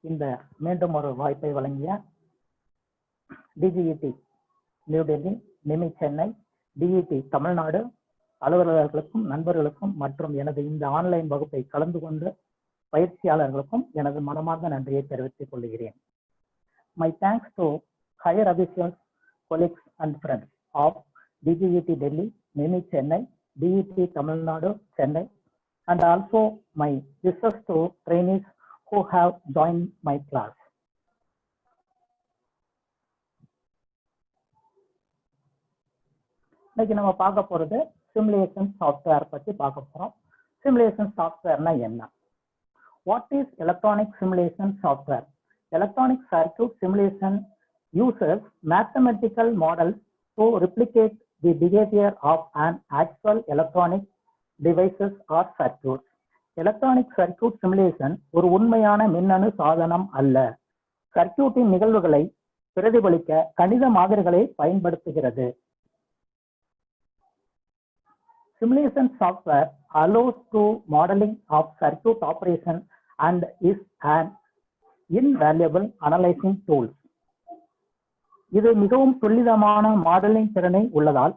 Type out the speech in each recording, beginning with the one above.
இந்த மீண்டும் ஒரு வாய்ப்பை வழங்கிய DGET New Delhi, NIMI Chennai, DET Tamil Nadu அலுவலர்களுக்கும் நண்பர்களுக்கும் மற்றும் எனது இந்த ஆன்லைன் வகுப்பை கலந்து கொண்டு பயிற்சியாளர்களுக்கும் எனது மனமார்ந்த நன்றியை தெரிவித்துக் கொள்கிறேன். My thanks to higher officials, colleagues and friends of DGET Delhi, NIMI Chennai, DET Tamil Nadu, Chennai, and also my wishes to trainees who have joined my class. இன்னைக்கு நம்ம பார்க்க போறது சிமுலேஷன் சாஃப்ட்வேர் பத்தி பார்க்க போறோம். சிமுலேஷன் சாஃப்ட்வேர்னா என்ன? What is electronic simulation software? Electronic circuit simulation uses mathematical models to replicate the behavior of an actual electronic devices or circuits. Electronic circuit simulation ஒரு உண்மையான மின்னணு சாதனம் அல்ல. சர்க்யூட்டின் நிகழ்வுகளை பிரதிபலிக்க கணித மாதிரிகளை பயன்படுத்துகிறது. Simulation software allows to modeling of circuit operation and is an invaluable analyzing tool. இது மிகவும் துல்லியமான மாடலிங் திறனை உள்ளதால்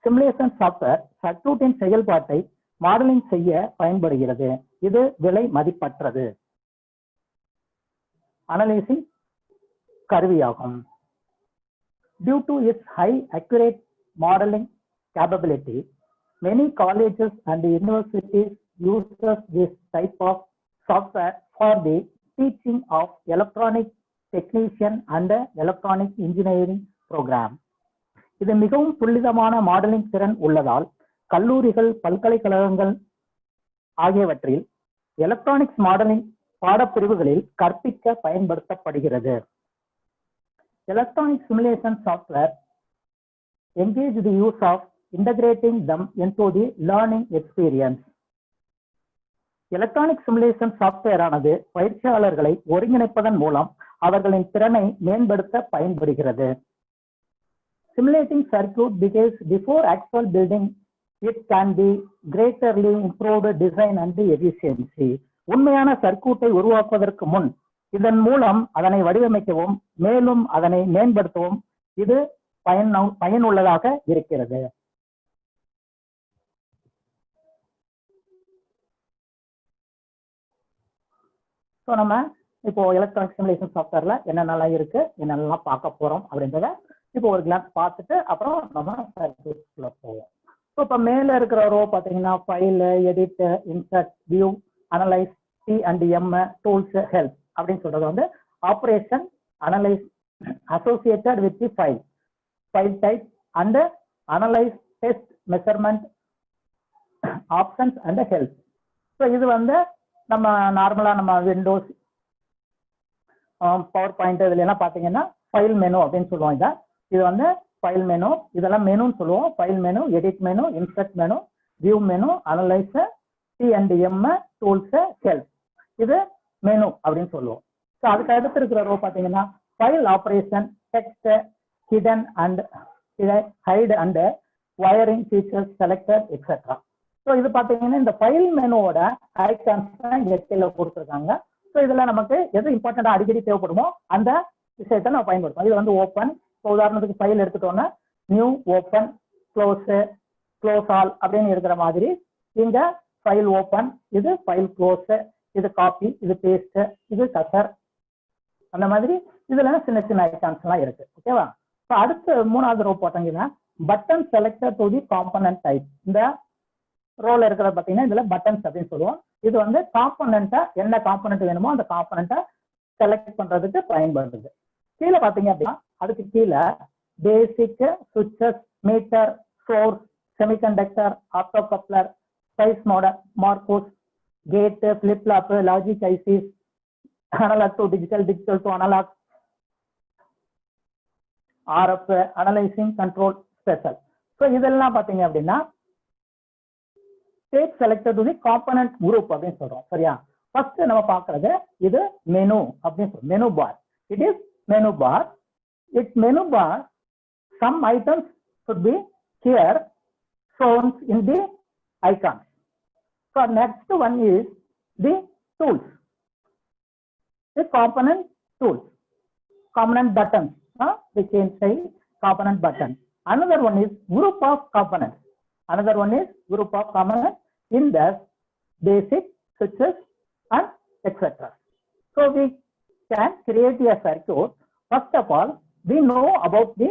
சிமுலேஷன் சாஃப்ட்வேர் சர்க்யூட்டின் செயல்பாட்டை மாடலிங் செய்ய பயன்படுகிறது. இது விலை மதிப்பற்றது அனலைசிங் கருவியாகும். Due to its high accurate modeling capability, many colleges and universities use this type of software for the teaching of electronic technician and electronic engineering program. இது மிகவும் துல்லியமான மாடலிங் திறன் உள்ளதால் கல்லூரிகள், பல்கலைக்கழகங்கள் ஆகியவற்றில் எலக்ட்ரானிக்ஸ் மாடலிங் பாடப்பிரிவுகளில் கற்பிக்க பயன்படுத்தப்படுகிறது. Electronic simulation software engage the use of integrating them into the learning experience. Electronic simulation software ஆனது பயிற்சியாளர்களை ஒருங்கிணைப்பதன் மூலம் அவர்களின் திறனை மேம்படுத்த பயன்படுகிறது. Simulating circuit because before actual building it can be greatly improved design and efficiency. உண்மையான சர்க்யூட்டை உருவாக்குவதற்கு முன் இதன் மூலம் அதனை வடிவமைக்கவும் மேலும் அதனை மேம்படுத்தவும் இது பயனுள்ளதாக இருக்கிறது. ஸோ நம்ம இப்போ எலக்ட்ரானிக் சிமுலேஷன் சாஃப்ட்வேர்ல என்னென்னலாம் இருக்கு, என்னென்னலாம் பார்க்க போறோம் அப்படின்றத இப்போ ஒரு கிளான்ஸ் பார்த்துட்டு அப்புறம் நம்ம சர்க்யூட்ல போவோம். ஸோ இப்போ மேல இருக்கிற ரோ பார்த்தீங்கன்னா file, edit, insert, view, analyse, T&M, tools, help அப்படின்னு சொல்றது வந்து operation, analyse associated with the file type and analyse, test, measurement, options and help. So இது வந்து நம்ம நார்மலா நம்ம விண்டோஸ், பவர் பாயிண்ட் இதுல எல்லாம் பாத்தீங்கன்னா ஃபைல் மெனு அப்படின்னு சொல்லுவோம். இது வந்து ஃபைல் மெனு, இதெல்லாம் மெனுன்னு சொல்லுவோம். File menu, edit menu, insert menu, view menu, analyse, T&M, tools, help, இது மெனு அப்படின்னு சொல்லுவோம். ஸோ அதுக்கு அடுத்து இருக்கிற ரோ பாத்தீங்கன்னா file operation, text, hidden and hide and wiring features, selector, etcetera. So இது பார்த்தீங்கன்னா இந்த ஃபைல் மெனுவோட ஐகான்ஸ் தான் இங்கே கீழே கொடுத்துருக்காங்க. ஸோ இதில் நமக்கு எது இம்பார்ட்டண்டாக அடிக்கடி தேவைப்படுமோ அந்த விஷயத்தை நம்ம பயன்படுத்துவோம். இது வந்து ஓப்பன், இப்போ உதாரணத்துக்கு ஃபைல் எடுத்துட்டோன்னா நியூ, ஓப்பன், க்ளோஸ் ஆல் அப்படின்னு இருக்கிற மாதிரி இங்க ஃபைல் ஓப்பன், இது ஃபைல் க்ளோஸ், இது காப்பி, இது பேஸ்ட், இது கசர், அந்த மாதிரி இதுல சின்ன சின்ன ஐகான்ஸ் எல்லாம் இருக்கு. ஓகேவா? ஸோ அடுத்து மூணாவது ரோ போட்டீங்கன்னா button selector to the component type. இந்த ரோல இருக்கிறத பாத்தீங்கன்னா இதுல பட்டன்ஸ் அப்படின்னு சொல்லுவோம். இது வந்து காம்பனண்டா என்ன காம்பனன்ட் வேணுமோ அந்த காம்பனண்டா செலக்ட் பண்றதுக்கு பயன்படுது. கீழே பாத்தீங்க அப்படின்னா அதுக்கு கீழே பேசிக், சுவிட்சஸ், meter, source, semiconductor, opto coupler, size model, macros, gate, flip flop, logic ICs, analog to digital, digital to analog, RF, analysing, control, special. So இதெல்லாம் பாத்தீங்க அப்படின்னா state selected to the component group அப்படின்னு சொல்றோம். சரியா? First நம்ம பார்க்கறது இது menu அப்படின்னு சொல்றோம். Menu bar. It is menu bar. It menu bar some items should be here shown in the icon. So next one is the tools. the component tools, component buttons. We can say component button. Another one is group of components. Another one is group of components in the basic switches and etc. So we can create a circuit. First of all, we know about the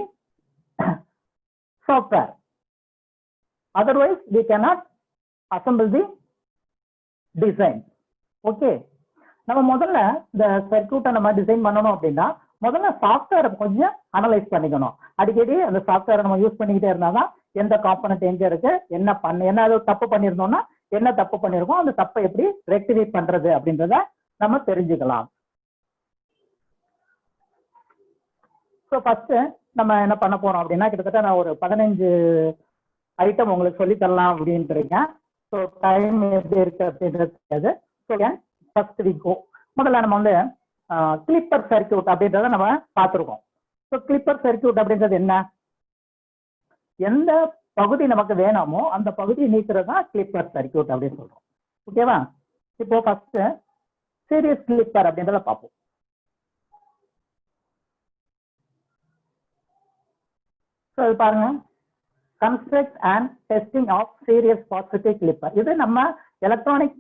software. Otherwise, we cannot assemble the design. Okay. நம்ம முதல்ல இந்த சர்க்யூட்டை நம்ம design பண்ணணும் அப்படின்னா முதல்ல சாஃப்ட்வேரை கொஞ்சம் அனலைஸ் பண்ணிக்கணும். அடிக்கடி அந்த சாஃப்ட்வேரை நம்ம யூஸ் பண்ணிக்கிட்டே இருந்தாதான் எந்த காம்பனன்ட் எங்க இருக்கு, என்ன தப்பு பண்ணிருந்தோம்னா என்ன தப்பு பண்ணிருக்கோம், அந்த தப்பை எப்படி ரெக்டிஃபை பண்றது அப்படின்றத நம்ம தெரிஞ்சுக்கலாம். ஸோ ஃபர்ஸ்ட் நம்ம என்ன பண்ண போறோம் அப்படின்னா கிட்டத்தட்ட நான் ஒரு 15 ஐட்டம் உங்களுக்கு சொல்லி தரலாம் அப்படின்ட்டு இருக்கேன். ஸோ டைம் எப்படி இருக்கு அப்படின்றது. So first we go. முதல்ல நம்ம வந்து கிளிப்பர் சர்க்யூட் அப்படின்றத நம்ம பார்த்துருக்கோம். ஸோ கிளிப்பர் சர்க்யூட் அப்படின்றது என்ன? எந்த பகுதி நமக்கு வேணாமோ அந்த பகுதியை நீக்கிறது தான் கிளிப்பர் சர்க்யூட் அப்படின்னு சொல்றோம். ஓகேவா? இப்போ ஃபர்ஸ்ட் சீரிஸ் கிளிப்பர் அப்படின்றத பார்ப்போம். ஸோ இது பாருங்க, construct and testing of series positive clipper. இது நம்ம எலக்ட்ரானிக்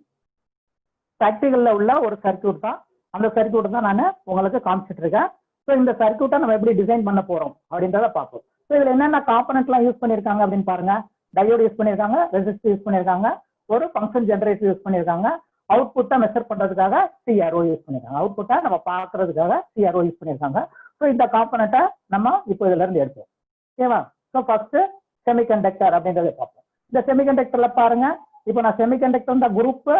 ஃபேக்டரிகளில் உள்ள ஒரு சர்க்யூட் தான். அந்த சர்க்யூட் தான் நான் உங்களுக்கு காமிச்சிட்டு இருக்கேன். ஸோ இந்த சர்க்யூட்டை நம்ம எப்படி டிசைன் பண்ண போறோம் அப்படின்றத பார்ப்போம். ஸோ இதுல என்னென்ன காம்பனன்ட்லாம் யூஸ் பண்ணியிருக்காங்க அப்படின்னு பாருங்க. டயோடு யூஸ் பண்ணியிருக்காங்க, ரெசிஸ்டர் யூஸ் பண்ணியிருக்காங்க, ஒரு ஃபங்க்ஷன் ஜெனரேட்டர் யூஸ் பண்ணியிருக்காங்க, அவுட்புட்டை மெஷர் பண்றதுக்காக சிஆர்ஓ யூஸ் பண்ணியிருக்காங்க, அவுட்புட்டை நம்ம பார்க்கறதுக்காக சிஆர்ஓ யூஸ் பண்ணியிருக்காங்க. ஸோ இந்த காம்பனண்ட்டை நம்ம இப்போ இதுல இருந்து எடுப்போம். ஓகேவா? ஸோ ஃபர்ஸ்ட் செமிகண்டக்டர் அப்படின்றத பார்ப்போம். இந்த செமிகண்டக்டர்ல பாருங்க, இப்போ நான் செமிகண்டக்டர் இந்த குரூப்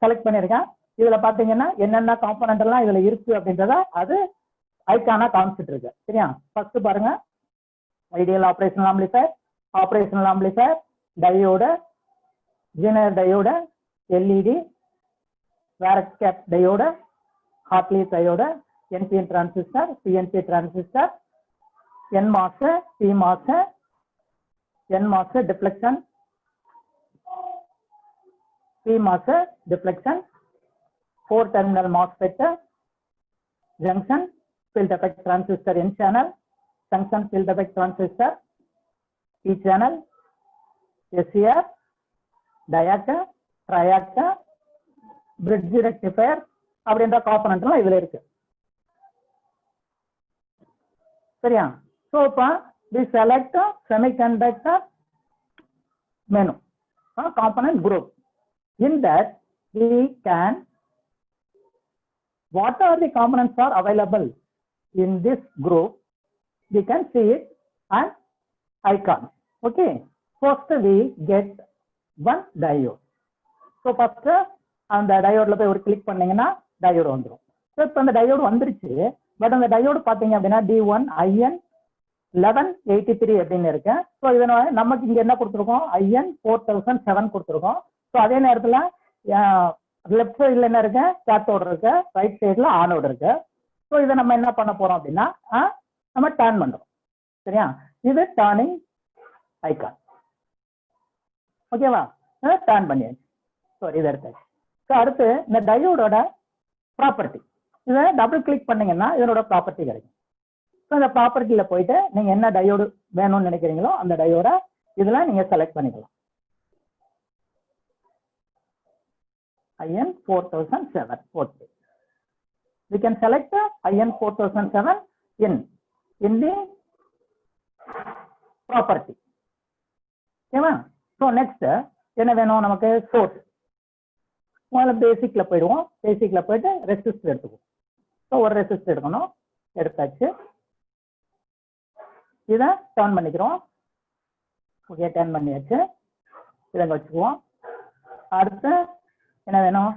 செலக்ட் பண்ணியிருக்கேன். இதுல பாத்தீங்கன்னா என்னென்ன காம்பனன்ட் எல்லாம் இதுல இருக்கு அப்படின்றத அது ஐக்கானா காமிச்சிட்டு இருக்கு. சரியா? ஃபர்ஸ்ட் பாருங்க, ideal operational amplifier, diode, Zener diode, LED, varicap diode, Hartley diode, NPN transistor, PNP transistor, NMOS, PMOS, NMOS depletion, PMOS depletion, 4 terminal MOSFET, junction field effect transistor N channel, junction field effect transistor P channel, SCR, diac, triac, bridge rectifier அப்படின்ற component எல்லாம் இதுல இருக்கு. சரியா? So இப்போ we select semiconductor menu, component group. In that we can, what are the components are available in this group, we can see it and icon. Okay, first we get one diode. So first அந்த டயோட்ல போய் ஒரு click பண்ணீங்கன்னா diode வந்துடும். So இப்போ அந்த diode வந்துருச்சு. But அந்த diode பார்த்தீங்க அப்படின்னா D1 IN 1183 அப்படின்னு இருக்கு. ஸோ இதனால நமக்கு இங்க என்ன கொடுத்துருக்கோம், IN 4007 கொடுத்துருக்கோம். ஸோ அதே நேரத்தில் லெஃப்ட் சைட்ல என்ன இருக்கு, கேத்தோடு இருக்கு, ரைட் சைட்ல ஆனோடு இருக்கு. ஸோ இதை நம்ம என்ன பண்ண போறோம் அப்படின்னா நம்ம டர்ன் பண்றோம். சரியா? இது டர்னிங் ஐக்கான். ஓகேவா? டர்ன் பண்ணியாச்சு. சாரி, இதை எடுத்தாச்சு. ஸோ அடுத்து இந்த டயோடோட ப்ராப்பர்ட்டி, இதை டபுள் கிளிக் பண்ணீங்கன்னா இதனோட ப்ராப்பர்ட்டி கிடைக்கும். ஸோ இந்த ப்ராப்பர்ட்டியில போயிட்டு நீங்க என்ன டயோடு வேணும்னு நினைக்கிறீங்களோ அந்த டயோட இதுல நீங்க செலக்ட் பண்ணிக்கலாம். IN 4007. Okay. We can select IN 4007 in the property. Okay. So next என்ன வேணும் நமக்கு, சோர்ஸ். முதல்ல பேசிக்ல போயிடுவோம். பேசிக்ல போயிட்டு ரெசிஸ்டர் எடுத்துக்குவோம். ஸோ ஒரு ரெசிஸ்டர் எடுக்கணும், எடுத்தாச்சு. இதை டர்ன் பண்ணிக்கிறோம். ஓகே, டர்ன் பண்ணியாச்சு. இதை வச்சுக்குவோம். அடுத்து என்ன வேணும்,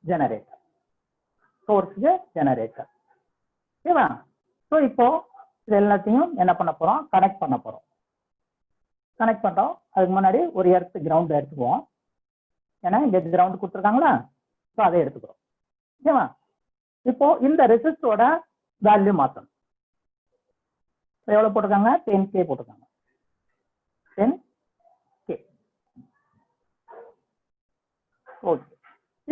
ஜெனரேட்டர், சோர்ஸுக்கு ஜெனரேட்டர். ஓகேவா? ஸோ இப்போ இது எல்லாத்தையும் என்ன பண்ண போறோம், கனெக்ட் பண்ண போறோம். கனெக்ட் பண்றோம். அதுக்கு முன்னாடி ஒரு எர்த் கிரவுண்ட் எடுத்துக்குவோம். ஏன்னா இங்க கிரவுண்ட் கொடுத்துருக்காங்களா, ஸோ அதை எடுத்துக்கிறோம். ஓகேவா? இப்போ இந்த ரெசிஸ்டரோட வேல்யூ மாற்றணும். எவ்வளவு போட்டிருக்காங்க, 10K போட்டிருக்காங்க. 10K. ஓகே,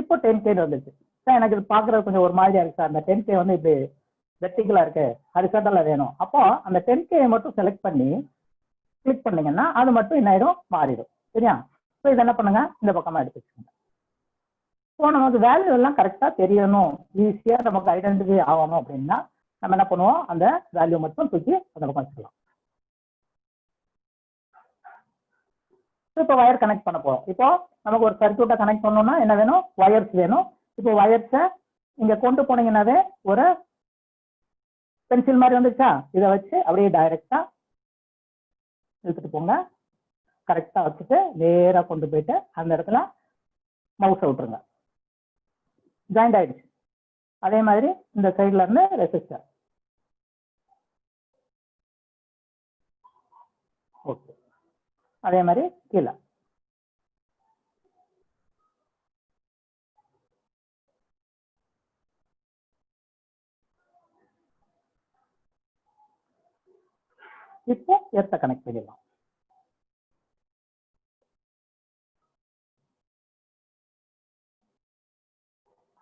இப்போ 10K வந்துச்சு. சார் எனக்கு இது பாக்குறது கொஞ்சம் ஒரு மாதிரியா இருக்கு சார், அந்த 10K வந்து இப்படி வெர்டிகலா இருக்கு, ஹரிசாண்டலா வேணும். அப்போ அந்த 10K மட்டும் செலக்ட் பண்ணி கிளிக் பண்ணீங்கன்னா அது மட்டும் என்ன ஆயிடும், மாறிடும். சரியா? ஸோ இது என்ன பண்ணுங்க, இந்த பக்கமா எடுத்து வச்சுக்கோங்க. ஸோ நமக்கு வேல்யூ எல்லாம் கரெக்டா தெரியணும், ஈஸியா நமக்கு ஐடென்டிஃபை ஆகணும் அப்படின்னா நம்ம என்ன பண்ணுவோம், அந்த வேல்யூ மட்டும் தூக்கி அந்த பக்கம் வச்சுக்கலாம். இப்போ வயர் கனெக்ட் பண்ண போறோம். இப்போ நமக்கு ஒரு சர்க்யூட்டை கனெக்ட் பண்ணணும்னா என்ன வேணும், வயர்ஸ் வேணும். இப்போ வயர்ஸை இங்க கொண்டு போனீங்கன்னாவே ஒரு பென்சில் மாதிரி வந்துச்சா, இதை வச்சு அப்படியே டைரக்டா இழுத்துட்டு போங்க. கரெக்டா வச்சுட்டு நேரா கொண்டு போயிட்டு அந்த இடத்துல மவுஸ் விட்டுருங்க. ஜாயிண்ட் ஆயிடுச்சு. அதே மாதிரி இந்த சைட்ல இருந்து ரெசிஸ்டர். ஓகே. அதே மாதிரி கீழே இப்போ எர்த்தை கனெக்ட் பண்ணிடலாம்.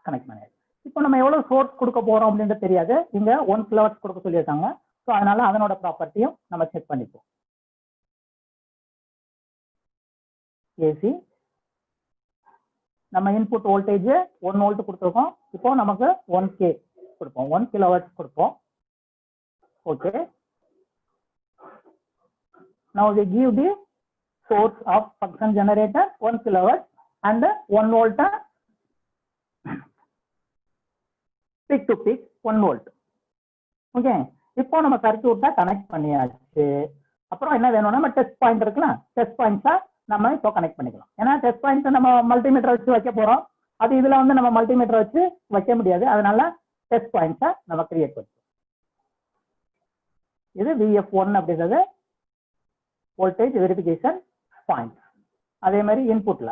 கனெக்ட் பண்ணிடுறோம். இப்போ நம்ம எவ்வளவு சோர்ஸ் கொடுக்க போறோம் அப்படின்றது தெரியாது, இங்க 1 kW கொடுக்க சொல்லியிருக்காங்க. ஸோ அதனால அதனோட ப்ராப்பர்ட்டியும் நம்ம செக் பண்ணிப்போம். ஏசி நம்ம இன்புட் வோல்டேஜ் 1 வோல்ட் கொடுத்துருக்கோம். இப்போ நமக்கு 1K கொடுப்போம், 1 kW கொடுப்போம். Okay. Now we give the source of function generator 1 kW and 1 volt peak to peak 1 volt. Okay. இப்போ நம்ம சர்க்யூட்டை கனெக்ட் பண்ணியாச்சு. அப்புறம் என்ன வேணும், நம்ம டெஸ்ட் பாயிண்ட் இருக்குல்ல, டெஸ்ட் பாயிண்ட்ஸா நம்ம இப்போ கனெக்ட் பண்ணிக்கலாம். ஏன்னா டெஸ்ட் பாயிண்ட்ஸ் நம்ம மல்டிமீட்டர் வச்சு வைக்க போறோம், அது இதுல வந்து நம்ம மல்டிமீட்டர் வச்சு வைக்க முடியாது. அதனால டெஸ்ட் பாயிண்ட்ஸை நம்ம கிரியேட் பண்ணுவோம். இது VF1 அப்படின்றது வோல்டேஜ் வெரிஃபிகேஷன் பாயிண்ட். அதே மாதிரி இன்புட்ல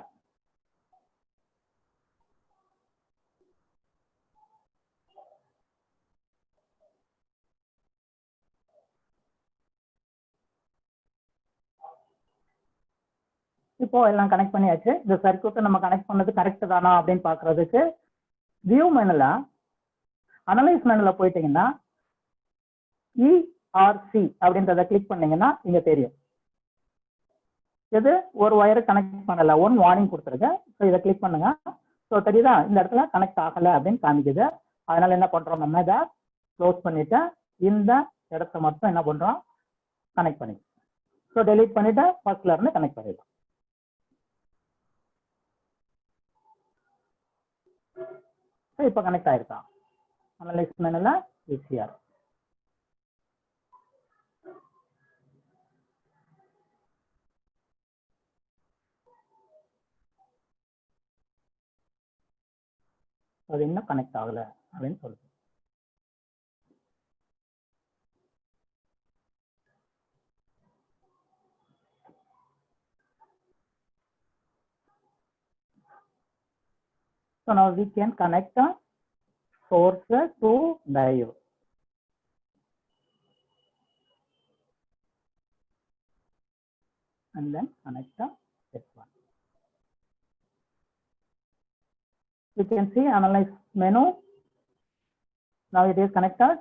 இப்போ எல்லாம் கனெக்ட் பண்ணியாச்சு. இந்த சர்க்யூட்டை நம்ம கனெக்ட் பண்ணது கரெக்ட் தானா அப்படின்னு பாக்குறதுக்கு வியூ மெனுல அனலைஸ் மெனுல போயிட்டீங்கன்னா ERC அப்படின்றத கிளிக் பண்ணீங்கன்னா இங்க தெரியும். இது ஒரு வயரை கனெக்ட் பண்ணல, ஒன் வார்னிங் கொடுத்துருங்க. ஸோ இதை கிளிக் பண்ணுங்க. ஸோ தெரியுதா, இந்த இடத்துல கனெக்ட் ஆகல அப்படின்னு காமிக்குது. அதனால என்ன பண்றோம், நம்ம இதை க்ளோஸ் பண்ணிட்டு இந்த இடத்த மட்டும் என்ன பண்றோம், கனெக்ட் பண்ணி. ஸோ டெலீட் பண்ணிட்டு ஃபர்ஸ்ட்ல இருந்து கனெக்ட் பண்ணிடலாம். இப்போ கனெக்ட் ஆயிருக்கா, அனலைஸ் மெனுல ECR. அது இன்னும் கனெக்ட் ஆகல அப்படின்னு சொல்லுது. So now we can connect the source to diode. And then connect the S1. You can see analyze menu. Now it is connected.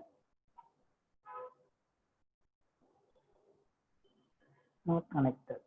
Not connected.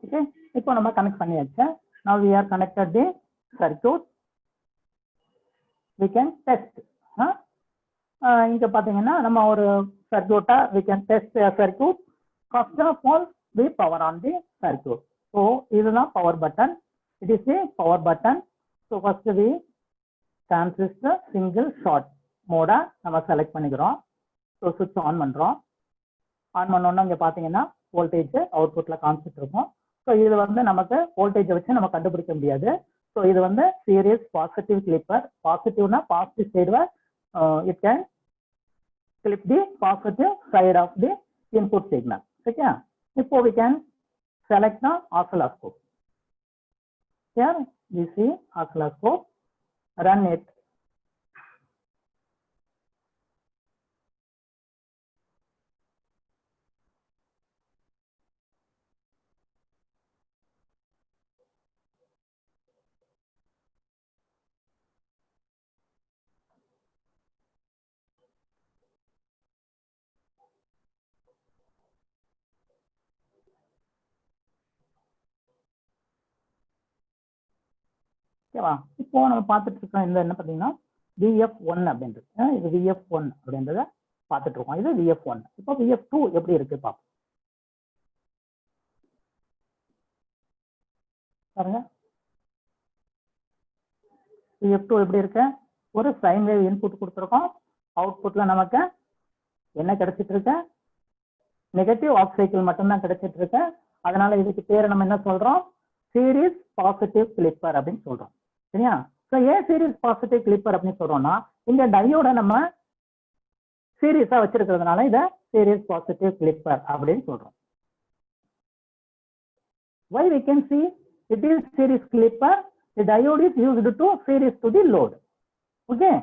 Okay, இப்போ நம்ம கனெக்ட் பண்ணியாச்சு. now we are connected the circuit, we can test. இங்க பாத்தீங்கன்னா நம்ம ஒரு சர்க்யூட்டா we can test a circuit. first of all we power on the circuit. so இதுதான் power button, it is a power button. so first we transistor single short mode நம்ம select பண்ணிக்கிறோம். So சுவிட்ச் on பண்றோம். On பண்ணோம்னா இங்க பாத்தீங்கன்னா voltage அவுட்புட்ல காமிச்சிட்டு இருக்கும். ஸோ இது வந்து நமக்கு வோல்டேஜை வச்சு நம்ம கண்டுபிடிக்க முடியாது. ஸோ இது வந்து சீரியஸ் பாசிட்டிவ் கிளிப்பர். பாசிட்டிவ்னா positive side it can clip the positive side of the input signal. Okay, இப்போ we can select the oscilloscope. Here we see oscilloscope, run it. ஓகேவா, இப்போ நம்ம பார்த்துட்டு இருக்கோம் இந்த என்ன பார்த்தீங்கன்னா VF1 அப்படின்றது. இது VF1 அப்படின்றத பார்த்துட்டு இருக்கோம். இது VF1. இப்போ VF2 எப்படி இருக்கு பார்ப்போம். பாருங்க, VF2 எப்படி இருக்கு. ஒரு சைன் வேவ் இன்புட் கொடுத்துருக்கோம். அவுட்புட்ல நமக்கு என்ன கிடைச்சிட்டு இருக்கு, நெகட்டிவ் ஆஃப் சைக்கிள் மட்டும்தான் கிடைச்சிட்டு இருக்கு. அதனால இதுக்கு பேரை நம்ம என்ன சொல்றோம், சீரிஸ் பாசிட்டிவ் கிளிப்பர் அப்படின்னு சொல்றோம். சரியா, ஸோ ஏன் சீரிஸ் பாசிட்டிவ் கிளிப்பர் அப்படின்னு சொல்றோம்னா இந்த டையோட நம்ம சீரியஸா வச்சிருக்கிறதுனால இதை சீரிஸ் பாசிட்டிவ் கிளிப்பர் அப்படின்னு சொல்றோம். why we can see it is series clipper, the diode is used to series to the load. okay,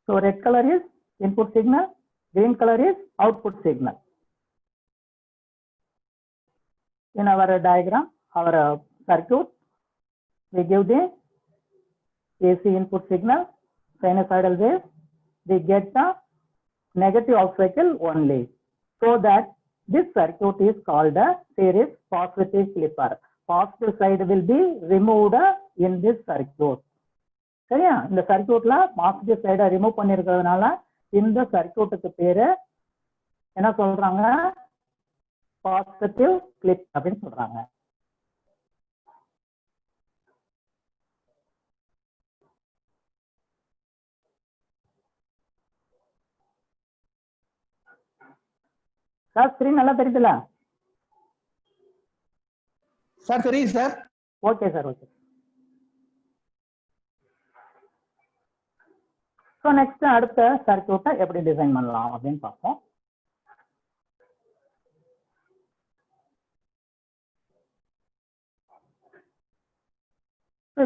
so red color is input signal, green color is output signal. in our diagram, our circuit, we give the AC input signal, sinusoidal wave, we get the negative off cycle only, so that this circuit is called a series positive clipper. Positive side will be removed in this circuit. சரியா, இந்த சர்க்யூட்ல positive சைடை remove பண்ணிருக்கிறதுனால இந்த சர்க்யூட்டுக்கு பேரு என்ன சொல்றாங்க, positive clip அப்படின்னு சொல்றாங்க. சார் ஸ்கிரீன் நல்லா தெரியுதுல? சார் தெரியுது sir. Okay sir, okay. So next அடுத்த சர்க்யூட்டை எப்படி டிசைன் பண்ணலாம் அப்படின்னு பார்ப்போம்.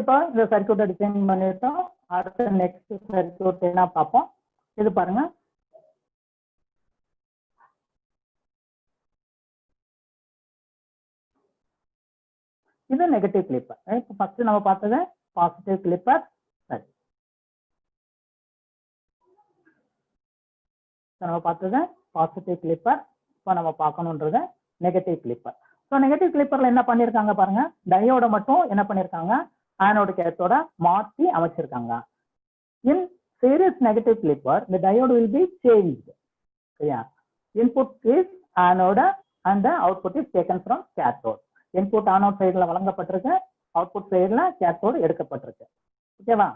இப்போ இந்த சர்க்யூட்டை டிசைன் பண்ணிட்டோம். அடுத்த நெக்ஸ்ட் சர்க்யூட் என்ன பார்ப்போம். இது பாருங்க, இது நெகட்டிவ் கிளிப்பர். இப்போ ஃபர்ஸ்ட் நம்ம பார்த்தது பாசிட்டிவ் கிளிப்பர். சரி, நம்ம பார்த்தது பாசிட்டிவ் கிளிப்பர். இப்போ நம்ம பார்க்கணுன்றது நெகட்டிவ் கிளிப்பர். ஸோ நெகட்டிவ் கிளிப்பர்ல என்ன பண்ணியிருக்காங்க பாருங்க, டையோட மட்டும் என்ன பண்ணியிருக்காங்க, ஆனோட கேத்தோட மாற்றி அமைச்சிருக்காங்க. In series negative clipper the diode will be changed. சரியா, input is anode and the output is taken from cathode. Input anode சைடுல வழங்கப்பட்டிருக்கு, அவுட்புட் சைடுல கேத்தோடு எடுக்கப்பட்டிருக்கு. ஓகேவா,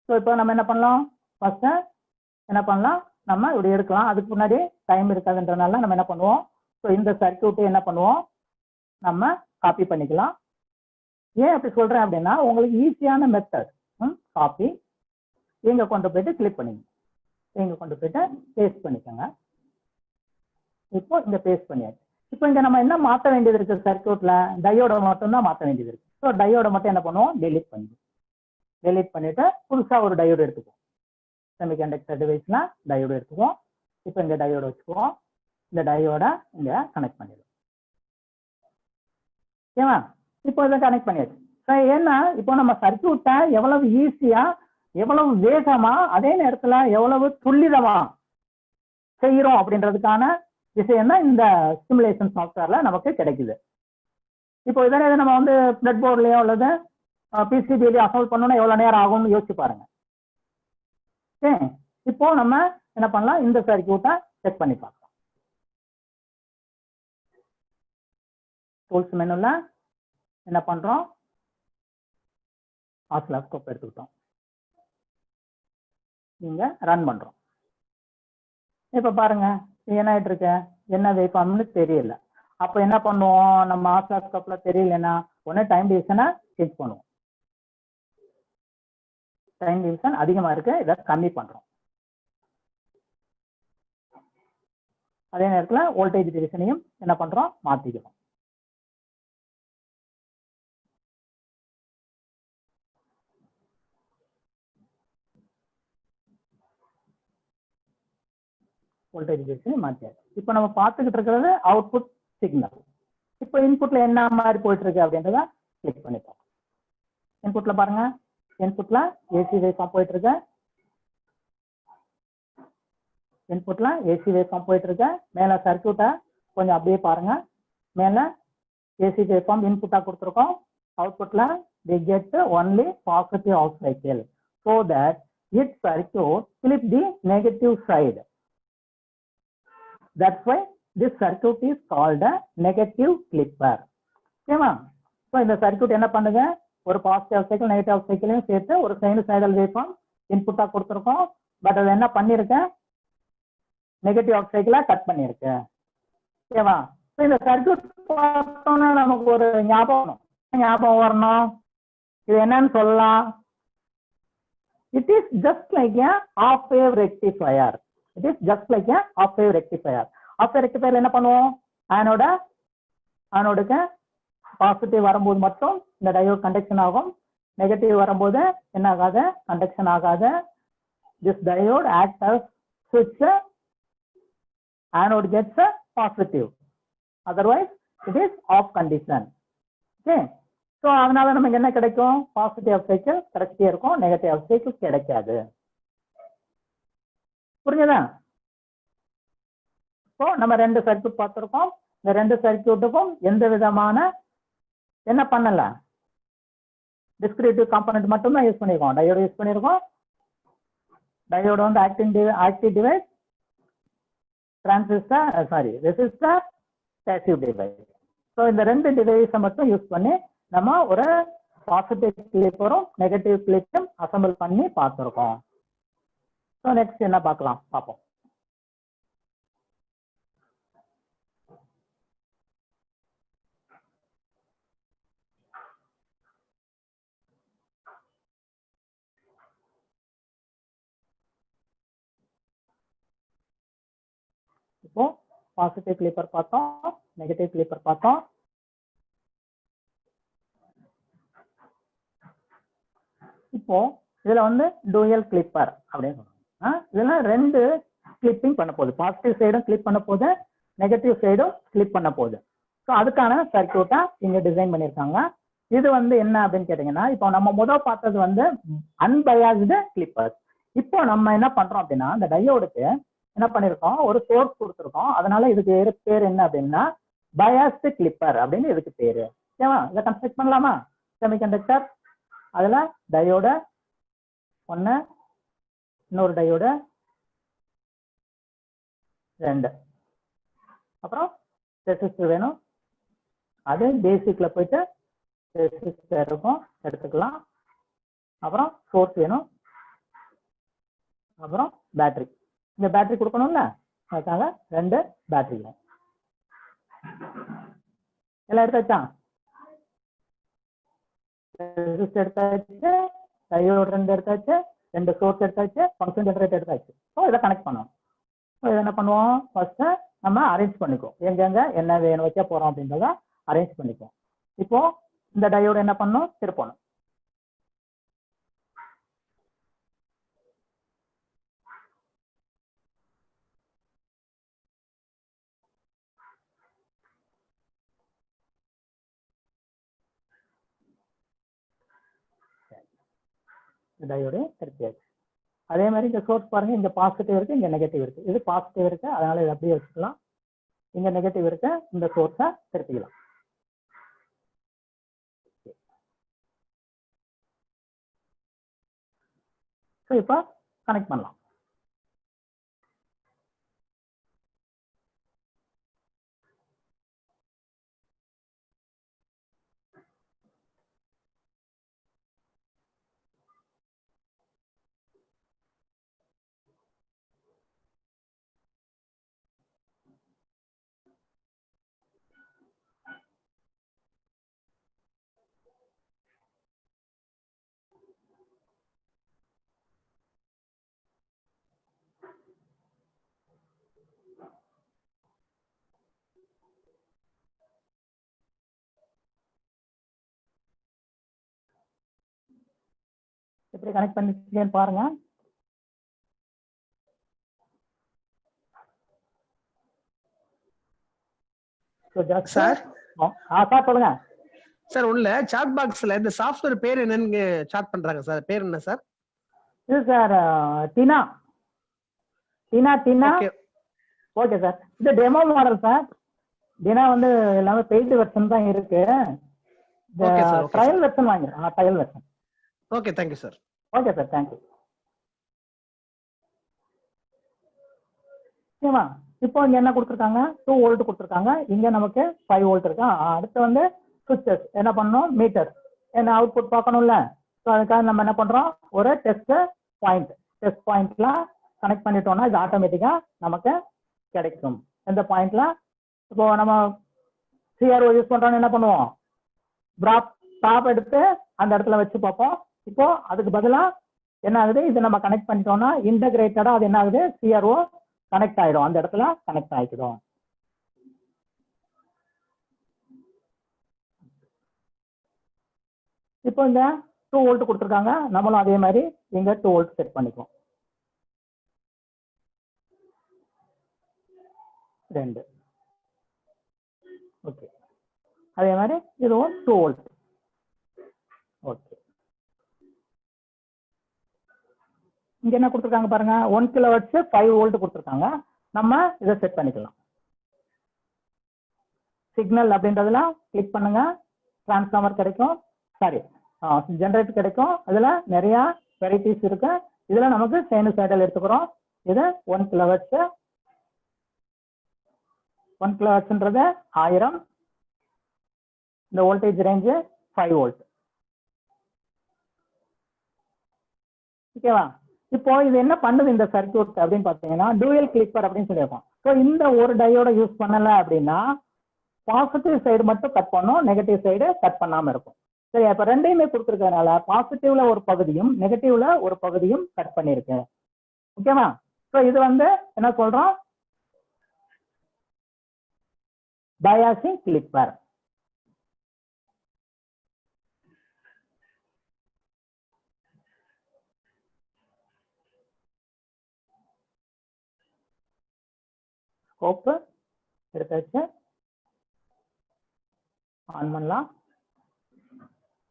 ஸோ இப்போ நம்ம என்ன பண்ணலாம், ஃபர்ஸ்ட் என்ன பண்ணலாம், நம்ம இப்படி எடுக்கலாம். அதுக்கு முன்னாடி டைம் இருக்காதுன்றதுனால நம்ம என்ன பண்ணுவோம், ஸோ இந்த சர்க்யூட்டை என்ன பண்ணுவோம், நம்ம காப்பி பண்ணிக்கலாம். ஏன் அப்படி சொல்றேன் அப்படின்னா உங்களுக்கு ஈஸியான மெத்தட். காப்பி இங்க கொண்டு போயிட்டு கிளிக் பண்ணிங்க, இங்க கொண்டு போயிட்டு பேஸ்ட் பண்ணிக்கோங்க. இப்போ இங்க பேஸ்ட் பண்ணியாச்சு. இப்போ இங்க நம்ம என்ன மாற்ற வேண்டியது இருக்கு, சர்க்யூட்ல டையோட மட்டும் தான் மாற்ற வேண்டியது இருக்கு. ஸோ டையோட மட்டும் என்ன பண்ணுவோம், டெலீட் பண்ணிடுவோம். டெலீட் பண்ணிட்டு புதுசா ஒரு டையோடு எடுத்துக்குவோம். செமிகண்டக்டர் டிவைஸ்ல டையோடு எடுத்துக்குவோம். இப்போ இந்த டையோட வச்சுக்குவோம். இந்த டையோட இங்க கனெக்ட் பண்ணிடுவோம். ஓகேவா, இப்போ இதை கனெக்ட் பண்ணியாச்சு. ஏன்னா இப்போ நம்ம சர்க்யூட்டை எவ்வளவு ஈஸியா, எவ்வளவு வேகமா, அதே நேரத்துல எவ்வளவு துல்லிதமா செய்யறோம் அப்படின்றதுக்கான விஷயம் தான் இந்த சிமுலேஷன் சாஃப்ட்வேர்ல நமக்கு கிடைக்குது. இப்போ இதே நம்ம வந்து பிரெட் போர்ட்லயோ அல்லது பிசிபிலயோ அசம்பிள் பண்ணணும்னா எவ்வளவு நேரம் ஆகும்னு யோசிச்சு பாருங்க. ஓகே, இப்போ நம்ம என்ன பண்ணலாம், இந்த சர்க்யூட்டை செக் பண்ணி பார்க்கலாம். டூல்ஸ் மெனுல என்ன பண்றோம், ஆசிலோஸ்கோப் எடுத்துக்கிட்டோம், நீங்க ரன் பண்றோம். இப்ப பாருங்க என்ன ஆயிட்டு இருக்கு, என்ன வேவ்ஃபார்ம்னு தெரியல. அப்ப என்ன பண்ணுவோம், நம்ம ஆசிலோஸ்கோப்ல தெரியலன்னா உடனே டைம் டிவிஷனை சேஞ்ச் பண்ணுவோம். டைம் டிவிஷன் அதிகமா இருக்கு, இதை கம்மி பண்றோம். அதே நேரத்துல வோல்டேஜ் டிவிஷனையும் என்ன பண்றோம், மாத்திக்கிறோம். வோல்டேஜ் டிவிஷனை மாத்தியாச்சு. இப்போ நம்ம பார்த்துக்கிட்டு இருக்கிறது அவுட்புட் சிக்னல். இப்போ இன்புட்ல என்ன மாதிரி போயிட்டு இருக்கு அப்படின்றத கிளிக் பண்ணி பார்ப்போம். இன்புட்ல பாருங்க, இன்புட்ல ஏசி வேவ்ஃபார்ம் போயிட்டு இருக்கு. இன்புட்ல ஏசி வேவ்ஃபார்ம் போயிட்டு இருக்கு. மேல சர்க்யூட்டை கொஞ்சம் அப்படியே பாருங்க. மேல ஏசி வேவ்ஃபார்ம் இன்புட்டா கொடுத்துருக்கோம். அவுட்புட்ல they get only positive out cycle so that its circuit flip the negative side. That's why this circuit is called a negative clipper. ஓகேவா? ஸோ இந்த சர்க்யூட் என்ன பண்ணுங்க, ஒரு பாசிட்டிவ் சைக்கிள் நெகட்டிவ் சைக்கிளையும் சேர்த்து ஒரு சைனூசாய்டல் வேவ்ஃபார்ம் இன்புட்டா கொடுத்துருக்கோம். But அது என்ன பண்ணிருக்கேன், நெகட்டிவ் ஆஃப் சைக்கிளா கட் பண்ணிருக்கு. ஓகேவா? ஸோ இந்த சர்க்யூட் பார்த்தோம்னா நமக்கு ஒரு ஞாபகம் வரணும். இது என்னன்னு சொல்லலாம், it is just like a half wave rectifier. It is just like a half wave rectifier. half wave rectifier என்ன பண்ணுவோம், ஆனோடுக்கு பாசிட்டிவ் வரும்போது மட்டும் இந்த டயோட் கண்டக்ஷன் ஆகும், நெகட்டிவ் வரும்போது என்ன ஆகாது, கண்டக்ஷன் ஆகாது. this diode acts as switch, anode gets a positive, otherwise it is off condition. Okay, so அதனால நமக்கு என்ன கிடைக்கும், பாசிட்டிவ் சைக்கிள் கிடைச்சிட்டே இருக்கும், நெகட்டிவ் சைக்கிள் கிடைக்காது. புரிஞ்சதா? இப்போ நம்ம ரெண்டு சர்க்யூட் பார்த்திருக்கோம். இந்த ரெண்டு சர்க்யூட்டுக்கும் எந்த விதமான என்ன பண்ணல, டிஸ்கிரிட்டிவ் காம்பனன்ட் மட்டும் தான் யூஸ் பண்ணிருக்கோம். டயோடு யூஸ் பண்ணிருக்கோம். டயோடு வந்து active device, transistor resistor passive device. So இந்த ரெண்டு டிவைஸை மட்டும் யூஸ் பண்ணி நம்ம ஒரு பாசிட்டிவ் கிளிப்பரும் நெகட்டிவ் கிளிப்பரும் அசம்பிள் பண்ணி பார்த்துருக்கோம். ஸோ நெக்ஸ்ட் என்ன பார்ப்போம். இப்போ பாசிட்டிவ் கிளிப்பர் பார்த்தோம், நெகட்டிவ் கிளிப்பர் பார்த்தோம். இப்போ இதுல வந்து டூயல் கிளிப்பர் அப்படின்னு சொல்றாங்க. இதுல ரெண்டு கிளிப்பிங் பண்ண போகுது, பாசிட்டிவ் சைடும் கிளிப் பண்ண போகுது, நெகட்டிவ் சைடும் கிளிப் பண்ண போகுது. ஸோ அதுக்கான சர்க்யூட்டா இங்க டிசைன் பண்ணியிருக்காங்க. இது வந்து என்ன அப்படின்னு கேட்டீங்கன்னா, இப்போ நம்ம முதல் பார்த்தது வந்து அன்பயாஸ்டு கிளிப்பர்ஸ். இப்போ நம்ம என்ன பண்றோம் அப்படின்னா, இந்த டயோடுக்கு என்ன பண்ணிருக்கோம், ஒரு சோர்ஸ் கொடுத்துருக்கோம். அதனால இதுக்கு பேர் என்ன அப்படின்னா பயாஸ்டு கிளிப்பர் அப்படின்னு இதுக்கு பேரு. ஓகேவா? இதை கன்ஸ்ட்ரக்ட் பண்ணலாமா? செமிகண்டக்டர், அதுல டயோட ஒன்னு, இன்னொரு டயோட ரெண்டு, அப்புறம் ரெசிஸ்டர் வேணும். அது பேசிக்ல போயிட்டு ரெசிஸ்டர் இருக்கும், எடுத்துக்கலாம். அப்புறம் சோர்ஸ் வேணும், அப்புறம் பேட்டரி. இந்த பேட்டரி கொடுக்கணும்ல, அதுக்காக ரெண்டு பேட்டரி எல்லாம் எடுத்தாச்சா? ரெசிஸ்டர் எடுத்தாச்சு, டயோடு ரெண்டு எடுத்தாச்சு, ரெண்டு சோர்ஸ் எடுத்தாச்சு, ஃபங்க்ஷன் ஜெனரேட்டர் எடுத்தாச்சு. ஸோ இதை கனெக்ட் பண்ணுவோம். ஸோ இதை என்ன பண்ணுவோம், ஃபர்ஸ்ட் நம்ம அரேஞ்ச் பண்ணிக்குவோம், எங்கெங்க என்ன வேணும் வைக்க போறோம் அப்படின்றத அரேஞ்ச் பண்ணிக்குவோம். இப்போ இந்த டயோடு என்ன பண்ணும், திருப்பணும். டயோடு திருப்பியாச்சு. அதே மாதிரி இந்த சோர்ஸ் பாருங்க, இங்க பாசிட்டிவ் இருக்கு, இங்க நெகட்டிவ் இருக்கு. இது பாசிட்டிவ் இருக்கு, அதனால இதை அப்படியே வச்சுக்கலாம். இங்க நெகட்டிவ் இருக்கு, இந்த சோர்ஸை திருப்பிக்கலாம். ஸோ இப்போ கனெக்ட் பண்ணலாம். எப்படி கனெக்ட் பண்ணிருக்கீங்கன்னு பாருங்க. சார் சார் சொல்லுங்க சார். உள்ள சாட் பாக்ஸ்ல இந்த சாஃப்ட்வேர் பேர் என்னன்னு சாட் பண்றாங்க சார். பேர் என்ன சார்? இது sir Tina Tina Tina. Okay okay sir, இது டெமோ மாடல் சார். டினா வந்து எல்லாமே பெய்டு வெர்ஷன் தான் இருக்கு. Okay sir. Okay trial version வாங்கிடுறேன், trial version. Okay, thank you sir. Okay sir, thank you. ஓகேவா? இப்போ இங்க என்ன கொடுத்துருக்காங்க, 2 வோல்ட் கொடுத்துருக்காங்க. இங்க நமக்கு 5 வோல்ட் இருக்கு. அடுத்து வந்து சுவிட்சஸ் என்ன பண்ணணும், மீட்டர் என்ன அவுட்புட் பார்க்கணும்ல. ஸோ அதுக்காக நம்ம என்ன பண்றோம், ஒரு டெஸ்ட் பாயிண்ட்ல கனெக்ட் பண்ணிட்டோம்னா இது ஆட்டோமேட்டிக்கா நமக்கு கிடைக்கும். இந்த பாயிண்ட்ல இப்போ நம்ம சிஆர்ஓ யூஸ் பண்றோம்னு என்ன பண்ணுவோம், டாப் எடுத்து அந்த இடத்துல வச்சு பார்ப்போம். இப்போ அதுக்கு பதிலா என்ன ஆகுது, இது நம்ம கனெக்ட் பண்ணிட்டோம்னா இன்டகிரேட்டடா அது என்ன ஆகுது, சிஆர்ஓ கனெக்ட் ஆயிடும், அந்த இடத்துல கனெக்ட் ஆயிடும். இப்போ இங்க 2 வோல்ட் கொடுத்துருக்காங்க, நம்மளும் அதே மாதிரி இங்க 2 வோல்ட் செட் பண்ணிக்குவோம். 2. ஓகே, அதே மாதிரி இதுவும் 2 வோல்ட். ஓகே, இங்க என்ன கொடுத்துருக்காங்க பாருங்க, 1 கிலோவாட்ஸ் 5 வோல்ட் கொடுத்துருக்காங்க. நம்ம இதை செட் பண்ணிக்கலாம். சிக்னல் அப்படின்றதுல கிளிக் பண்ணுங்க, டிரான்ஸ்ஃபார்மர் கிடைக்கும், சாரி ஜெனரேட்டர் கிடைக்கும். இதுல நிறைய வெரைட்டிஸ் இருக்கு. இதுல நமக்கு சைனசாய்டல் எடுத்துக்கிறோம். இது 1 கிலோவாட்ஸ். 1 கிலோவாட்ஸ்ன்றது 1000. இந்த வோல்டேஜ் ரேஞ்சு 5 வோல்ட். ஓகேவா? இப்போ இது என்ன பண்ணுது இந்த சர்க்யூட் அப்படின்னு பாத்தீங்கன்னா, டூயல் கிளிப்பர் அப்படின்னு சொல்லியிருக்கோம். ஸோ இந்த ஒரு டையோட யூஸ் பண்ணல அப்படின்னா பாசிட்டிவ் சைடு மட்டும் கட் பண்ணும், நெகட்டிவ் சைடு கட் பண்ணாம இருக்கும். சரி, அப்ப ரெண்டையுமே கொடுத்துருக்கறதுனால பாசிட்டிவ்ல ஒரு பகுதியும் நெகட்டிவ்ல ஒரு பகுதியும் கட் பண்ணிருக்கு. ஓகேவா? ஸோ இது வந்து என்ன சொல்றோம், பயாசிங் கிளிப்பர். ஸ்கோப் எடுத்தாச்சு, ஆன் பண்ணலாம்.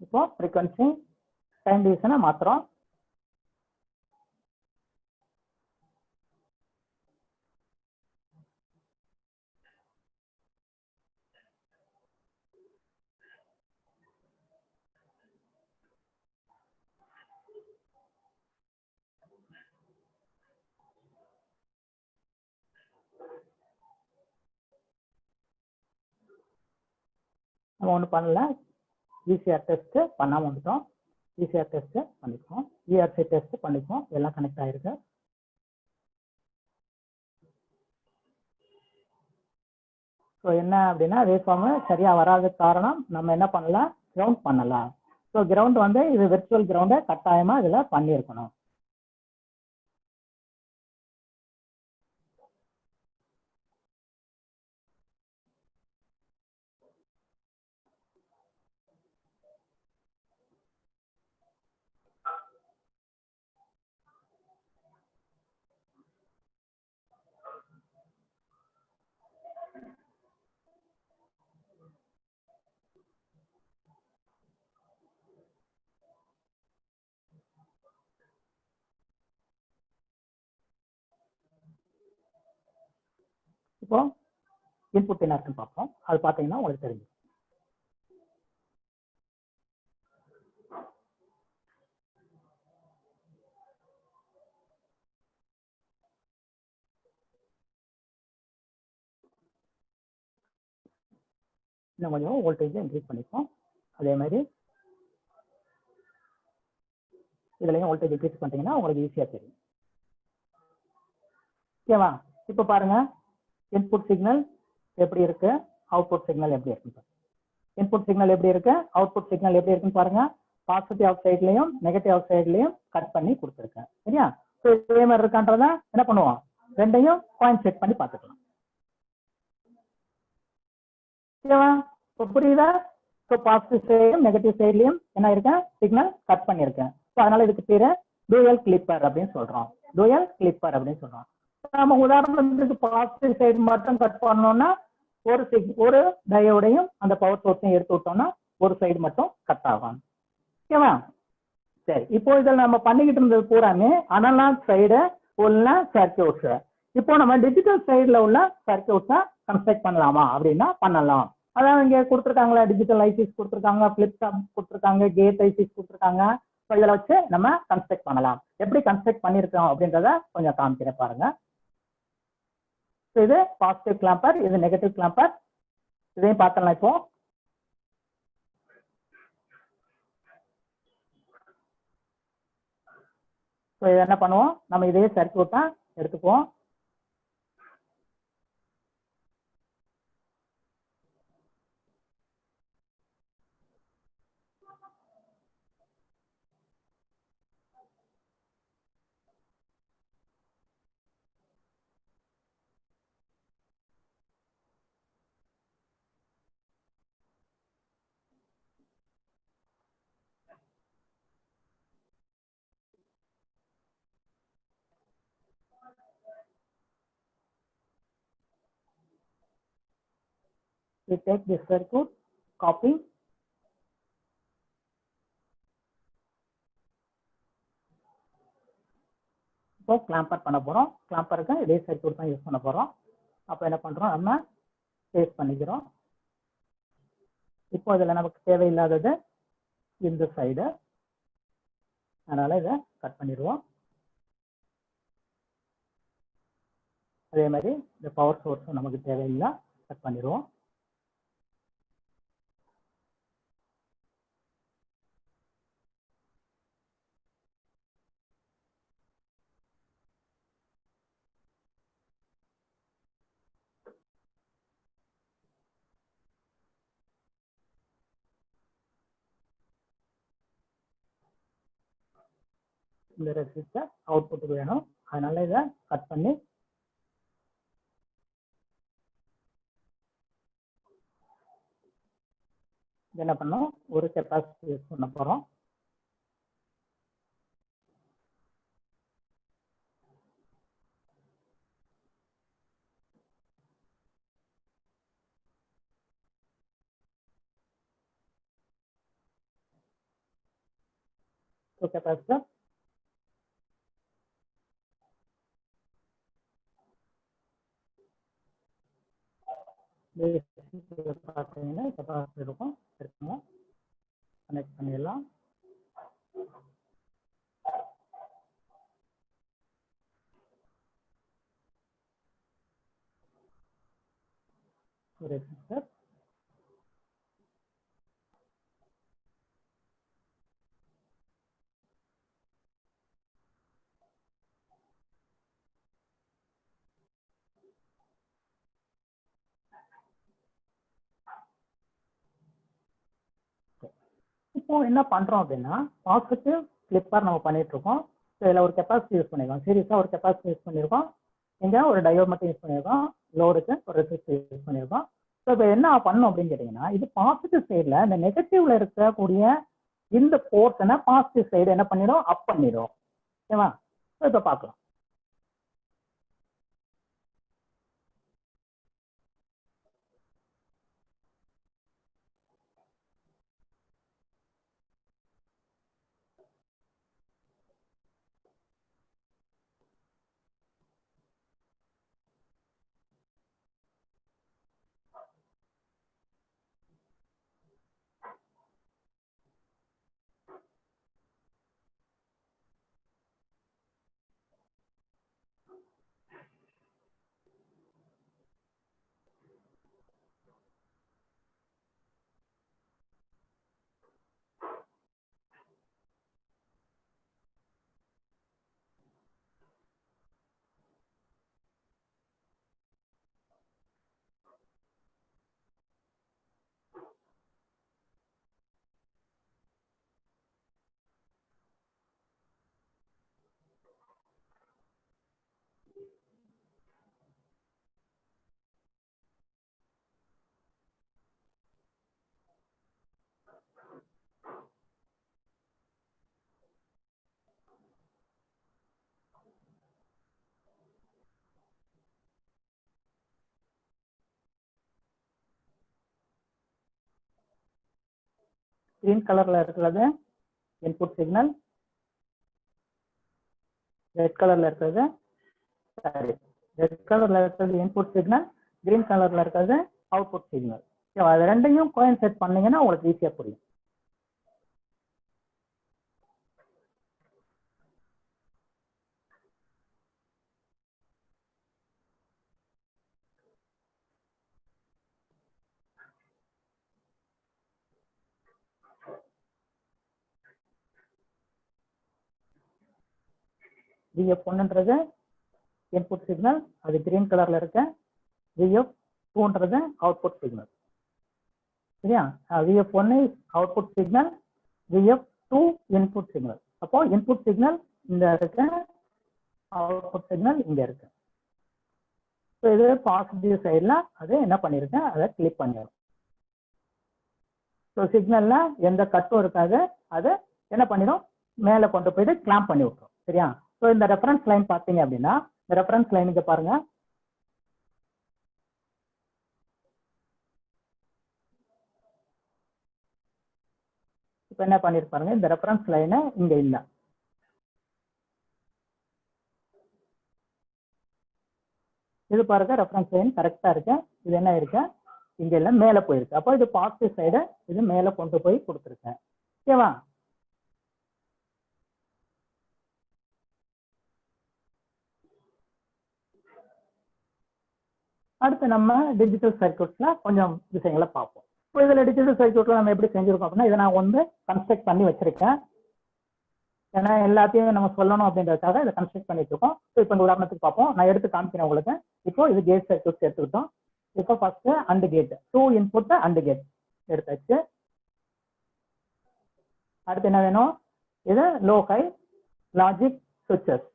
இப்போ ஃப்ரீக்வன்சி டைம் டிவிஷனை மாத்துறோம். நம்ம ஒன்றும் பண்ணல, ஈசிஆர் டெஸ்ட் பண்ணாம வந்துட்டோம். ஈசிஆர் டெஸ்ட் பண்ணிப்போம், இஆர்சி டெஸ்ட் பண்ணிப்போம், எல்லாம் கனெக்ட் ஆயிருக்கு. ஸோ என்ன அப்படின்னா, வேவ்ஃபார்ம் சரியா வராத காரணம் நம்ம என்ன பண்ணலாம், கிரவுண்ட் பண்ணலாம். ஸோ கிரவுண்ட் வந்து இது விர்ச்சுவல் கிரவுண்டை கட்டாயமா இதுல பண்ணியிருக்கணும். இப்போ இன்புட் என்ன இருக்குன்னு பார்ப்போம். அது பார்த்தீங்கன்னா உங்களுக்கு தெரியும். இன்னும் கொஞ்சம் வோல்டேஜ் இன்க்ரீஸ் பண்ணிப்போம். அதே மாதிரி இதுலயும் வோல்டேஜ் இன்க்ரீஸ் பண்ணிட்டீங்கன்னா உங்களுக்கு ஈஸியா தெரியும். ஓகேவா? இப்போ பாருங்க இன்புட் சிக்னல் எப்படி இருக்கு, அவுட்புட் சிக்னல் எப்படி இருக்கு. இன்புட் சிக்னல் எப்படி இருக்கு, அவுட்புட் சிக்னல் எப்படி இருக்குன்னு பாருங்க. பாசிட்டிவ் அவுட் சைட்லயும் நெகட்டிவ் அவுட் சைட்லயும் கட் பண்ணி கொடுத்துருக்கேன். சரியா? இதே மாதிரி இருக்கான்றத என்ன பண்ணுவோம், ரெண்டையும் பாயிண்ட் செக் பண்ணி பார்த்துக்கலாம். ஓகேவா? இப்போ புரியுதா? ஸோ பாசிட்டிவ் சைடும் நெகட்டிவ் சைட்லயும் என்ன இருக்கேன், சிக்னல் கட் பண்ணியிருக்கேன். ஸோ அதனால இதுக்கு பேரு டூயல் கிளிப்பர் அப்படின்னு சொல்றோம். டூயல் கிளிப்பர் அப்படின்னு சொல்றோம். நம்ம உதாரணத்துக்கு பாசிட்டிவ் சைடு மட்டும் கட் பண்ணோம்னா ஒரு டயோடையும் அந்த பவர் சோர்ஸையும் எடுத்து விட்டோம்னா ஒரு சைடு மட்டும் கட் ஆகும். ஓகேவா? சரி, இப்போ இதில் நம்ம பண்ணிக்கிட்டு இருந்தது பூராமே அனலாக் சைடு உள்ள சர்க்கியூட்ஸ். இப்போ நம்ம டிஜிட்டல் சைடுல உள்ள சர்க்கியூட்ஸை கன்ஸ்ட்ரக்ட் பண்ணலாமா அப்படின்னா பண்ணலாம். அதான் இங்க கொடுத்துருக்காங்களா, டிஜிட்டல் ஐசிஸ் கொடுத்துருக்காங்க, பிளிப்டாப் கொடுத்துருக்காங்க, கேட் ஐசிஸ் கொடுத்துருக்காங்க. ஸோ இதில் வச்சு நம்ம கன்ஸ்ட்ரக்ட் பண்ணலாம். எப்படி கன்ஸ்ட்ரக்ட் பண்ணியிருக்கோம் அப்படின்றத கொஞ்சம் காமிக்கிறேன் பாருங்க. இது பாசிட்டிவ் கிளாம்பர், இது நெகட்டிவ் கிளாம்பர். இதையும் பார்த்தலாம். இப்போ இதை என்ன பண்ணுவோம், நம்ம இதே சர்க்யூட் தான் எடுத்துக்குவோம். We take this circuit, copy. இப்போ கிளாம்பர் பண்ண போறோம். கிளாம்பருக்கு இதே சர்க்யூட் தான் யூஸ் பண்ண போறோம். அப்போ என்ன பண்றோம், நம்ம பேஸ்ட் பண்ணிக்கிறோம். இப்போ இதுல நமக்கு தேவையில்லாதது இந்த சைடு, அதனால இதை கட் பண்ணிடுவோம். அதே மாதிரி இந்த பவர் சோர்ஸும் நமக்கு தேவையில்லை, கட் பண்ணிடுவோம். இந்த ரெசிஸ்டர் அவுட்புட்டுக்கு வேணும், அதனால இதை கட் பண்ணி என்ன பண்ணோம், ஒரு கெப்பாசிட்டி யூஸ் பண்ண போறோம். கெப்பாசிட்டர் பார்த்தீங்கன்னா கெப்பாசிட்டர் இருக்கும், இருக்குங்க. கனெக்ட் பண்ணிடலாம். ரெசிஸ்டர் இப்போ என்ன பண்றோம் அப்படின்னா, பாசிட்டிவ் கிளிப்பர் நம்ம பண்ணிட்டு இருக்கோம். இதுல ஒரு கெப்பாசிட்டி யூஸ் பண்ணிருக்கோம், சீரியஸா ஒரு கெப்பாசிட்டி யூஸ் பண்ணிருக்கோம். இங்க ஒரு டயோட் மட்டும் யூஸ் பண்ணிருக்கோம், லோடுக்கு ஒரு ரெசிஸ்டர் யூஸ் பண்ணிருக்கோம். ஸோ இப்போ என்ன பண்ணும் அப்படின்னு கேட்டீங்கன்னா, இது பாசிட்டிவ் சைட்ல இந்த நெகட்டிவ்ல இருக்கக்கூடிய இந்த போர்ஷனை பாசிட்டிவ் சைடு என்ன பண்ணிடும், அப் பண்ணிடும். ஓகேவா? ஸோ இப்போ பார்க்கலாம். கிரீன் கலர்ல இருக்கிறது இன்புட் சிக்னல், ரெட் கலர்ல இருக்கிறது சாரி ரெட் கலர்ல இருக்கிறது இன்புட் சிக்னல், கிரீன் கலர்ல இருக்கிறது அவுட்புட் சிக்னல். அது ரெண்டையும் கோயின்சைட் பண்ணீங்கன்னா உங்களுக்கு ஈஸியா புரியும். VF1ன்றது இன்புட் சிக்னல், அது கிரீன் கலர்ல இருக்கு. VF2ன்றது அவுட்புட் சிக்னல். சரியா? VF1 is output signal, VF2 input signal. அப்போ இன்புட் சிக்னல் இந்த இருக்கு, அவுட்புட் சிக்னல் இங்க இருக்கு. ஸோ இது பாசிட்டிவ் சைட்ல அது என்ன பண்ணிருக்கேன், அதை கிளிக் பண்ணிடும். ஸோ சிக்னல்ல எந்த கட்டும் இருக்காது, அது என்ன பண்ணிடும், மேல கொண்டு போயிட்டு கிளாம்ப் பண்ணி விட்டுரும். சரியா? ஸோ இந்த ரெஃபரன்ஸ் லைன் பார்த்தீங்க அப்படின்னா, இந்த ரெஃபரன்ஸ் லைனுக்கு பாருங்க, இப்போ என்ன பண்ணிருப்பாருங்க, இந்த ரெஃபரன்ஸ் லைனை இங்க இல்ல. இது பாருங்க, ரெஃபரன்ஸ் லைன் கரெக்டா இருக்கு. இது என்ன இருக்கு, இங்க இல்ல, மேல போயிருக்கு. அப்போ இது பாசிட்டிவ் சைடு, இது மேல கொண்டு போய் கொடுத்துருக்கேன். ஓகேவா? அடுத்து நம்ம டிஜிட்டல் சர்க்யூட்ஸ்ல கொஞ்சம் விஷயங்களை பார்ப்போம். இப்போ இதுல டிஜிட்டல் சர்க்யூட்ல நம்ம எப்படி செஞ்சிருக்கோம் அப்படின்னா, இதை நான் வந்து கன்ஸ்ட்ரக்ட் பண்ணி வச்சிருக்கேன். ஏன்னா எல்லாத்தையும் நம்ம சொல்லணும் அப்படின்றதுக்காக இதை கன்ஸ்ட்ரக்ட் பண்ணிட்டு இருக்கோம். ஸோ இப்போ இந்த உதாரணத்துக்கு பார்ப்போம், நான் எடுத்து காமிக்கிறேன் உங்களுக்கு. இப்போ இது கேட் சர்க்யூட்ஸ் எடுத்துக்கிட்டோம். இப்போ first and gate, 2 input and gate எடுத்தாச்சு. அடுத்து என்ன வேணும், இது லோ ஹை லாஜிக் சுவிட்சஸ்.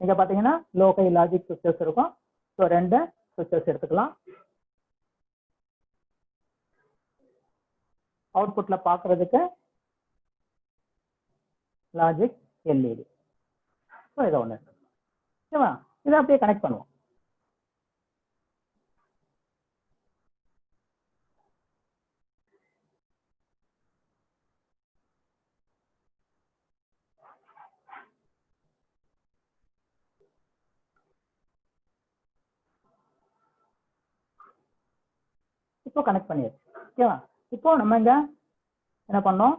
நீங்க பாத்தீங்கன்னா லோ ஹை லாஜிக் சுவிட்சஸ் இருக்கும். ஸோ 2 சுவிட்சஸ் எடுத்துக்கலாம். அவுட்புட்ல பாக்குறதுக்கு லாஜிக் எல்இடி. ஸோ இதை ஒன்று எடுத்துக்கலாம். ஓகேவா? இதை அப்படியே கனெக்ட் பண்ணுவோம். இப்போ கனெக்ட் பண்ணியாச்சு. ஓகேவா? இப்போ நம்ம இங்க என்ன பண்ணோம்,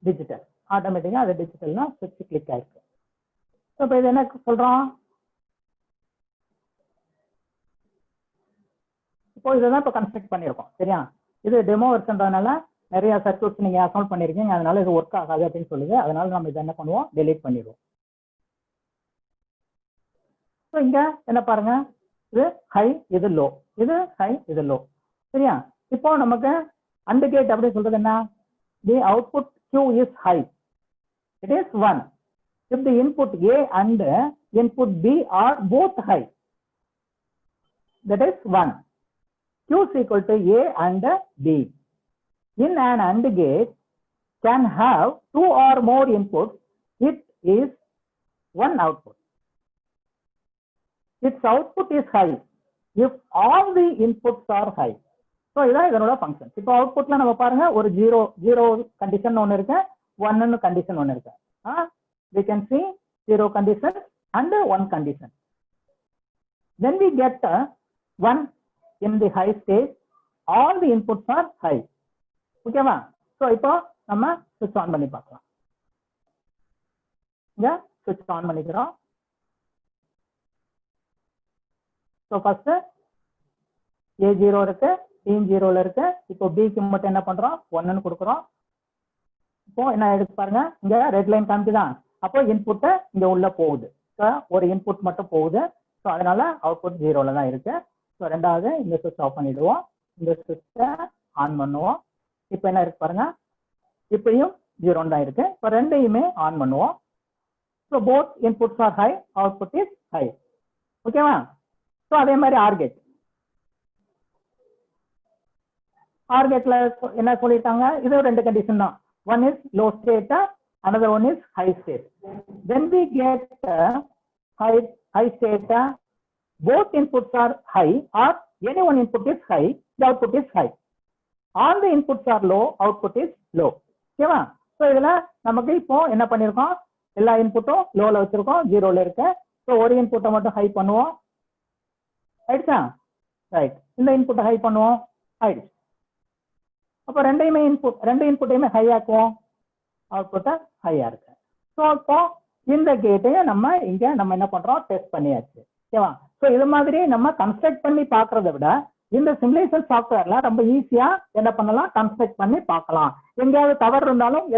டிஜிட்டல் ஆட்டோமேட்டிக்கா அது டிஜிட்டல்னா சுவிட்ச் கிளிக் ஆயிருக்கு. இப்போ இது என்ன சொல்றோம், இப்போ இதுதான் இப்போ கன்ஸ்ட்ரக்ட் பண்ணியிருக்கோம். சரியா? இது டெமோ வெர்ஷன்றதுனால நிறைய சர்க்யூட்ஸ் நீங்க அசம்பிள் பண்ணிருக்கீங்க, அதனால இது ஒர்க் ஆகாது அப்படின்னு சொல்லுது. அதனால நம்ம இதை என்ன பண்ணுவோம், டெலீட் பண்ணிடுவோம். ஸோ இங்க என்ன பாருங்க, இது ஹை, இது லோ, இது ஹை, இது லோ. சரியா? இப்போ நமக்கு அண்ட் கேட் அப்படின்னு சொல்றது என்ன, தி output Q is high, it is 1 if the input A and input B are both high, that is 1. Q is equal to A and B. In an AND gate can have 2 or more inputs, it is 1 output. Its output is high if all the inputs are high. So இதான் இதனோட function. இப்போ அவுட்புட்ல நம்ம பாருங்க, ஒரு 0 condition ஒன்று இருக்கு, 1 condition ஒன்று இருக்கு. We can see 0 condition and 1 condition. Then we get 1 in the high stage, all the inputs are high. ஓகேவா? ஸோ இப்போ நம்ம சுவிட்ச் ஆன் பண்ணி பார்க்கலாம். இங்க சுவிட்ச் ஆன் பண்ணிக்கிறோம். ஸோ ஃபர்ஸ்ட் A0 இருக்கு, B0 இருக்கு. இப்போ பிக்கு மட்டும் என்ன பண்றோம், 1 கொடுக்குறோம். இப்போ என்ன எடுத்து பாருங்க, இங்க ரெட் லைன் காமிக்குதான். அப்போ இன்புட் இங்க உள்ள போகுது, ஒரு இன்புட் மட்டும் போகுது. ஸோ அதனால அவுட்புட் 0ல தான் இருக்கு. ஸோ ரெண்டாவது இந்த சுவிட்ச் ஆஃப் பண்ணிடுவோம், இந்த சுவிட்சை ஆன் பண்ணுவோம். இப்போ என்ன இருக்கு பாருங்க, இப்பயும் 0 தான் இருக்கு. இப்போ ரெண்டையுமே ஆன் பண்ணுவோம். So both inputs are high, output is high. ஓகேவா? ஸோ அதே மாதிரி ஆர்கேட், ஆர்கேட்ல என்ன சொல்லிட்டாங்க, இது 2 கண்டிஷன் தான். One is low state, another one is high state. When we get high state, both inputs are high or any one input is high, the output is high. All the inputs are low output is low. ஓகேவா? So இதுல நமக்கு இப்போ என்ன பண்ணிருக்கோம், எல்லா இன்புட்டும் லோல வச்சிருக்கோம், ஜீரோல இருக்கு. So ஒரு இன்புட்டை மட்டும் ஹை பண்ணுவோம், ஆயிடுச்சா? ரைட். இந்த இன்புட்டை ஹை பண்ணுவோம், ஆயிடுச்சு. அப்போ ரெண்டு இன்புட்டையுமே ஹை ஆக்குவோம், அவுட்புட்டை ஹையா இருக்கு. ஸோ இப்போ இந்த கேட்டையும் நம்ம என்ன பண்றோம், டெஸ்ட் பண்ணியாச்சு. ஓகேவா? ஸோ இது மாதிரி நம்ம கன்ஸ்ட்ரக்ட் பண்ணி பாக்குறத விட இந்த சிமுலேஷன் சாஃப்ட்வேர்ல ரொம்ப ஈஸியா என்ன பண்ணலாம், கன்ஸ்ட்ரக்ட் பண்ணி பார்க்கலாம். எங்கேயாவது தவறு இருந்தாலும்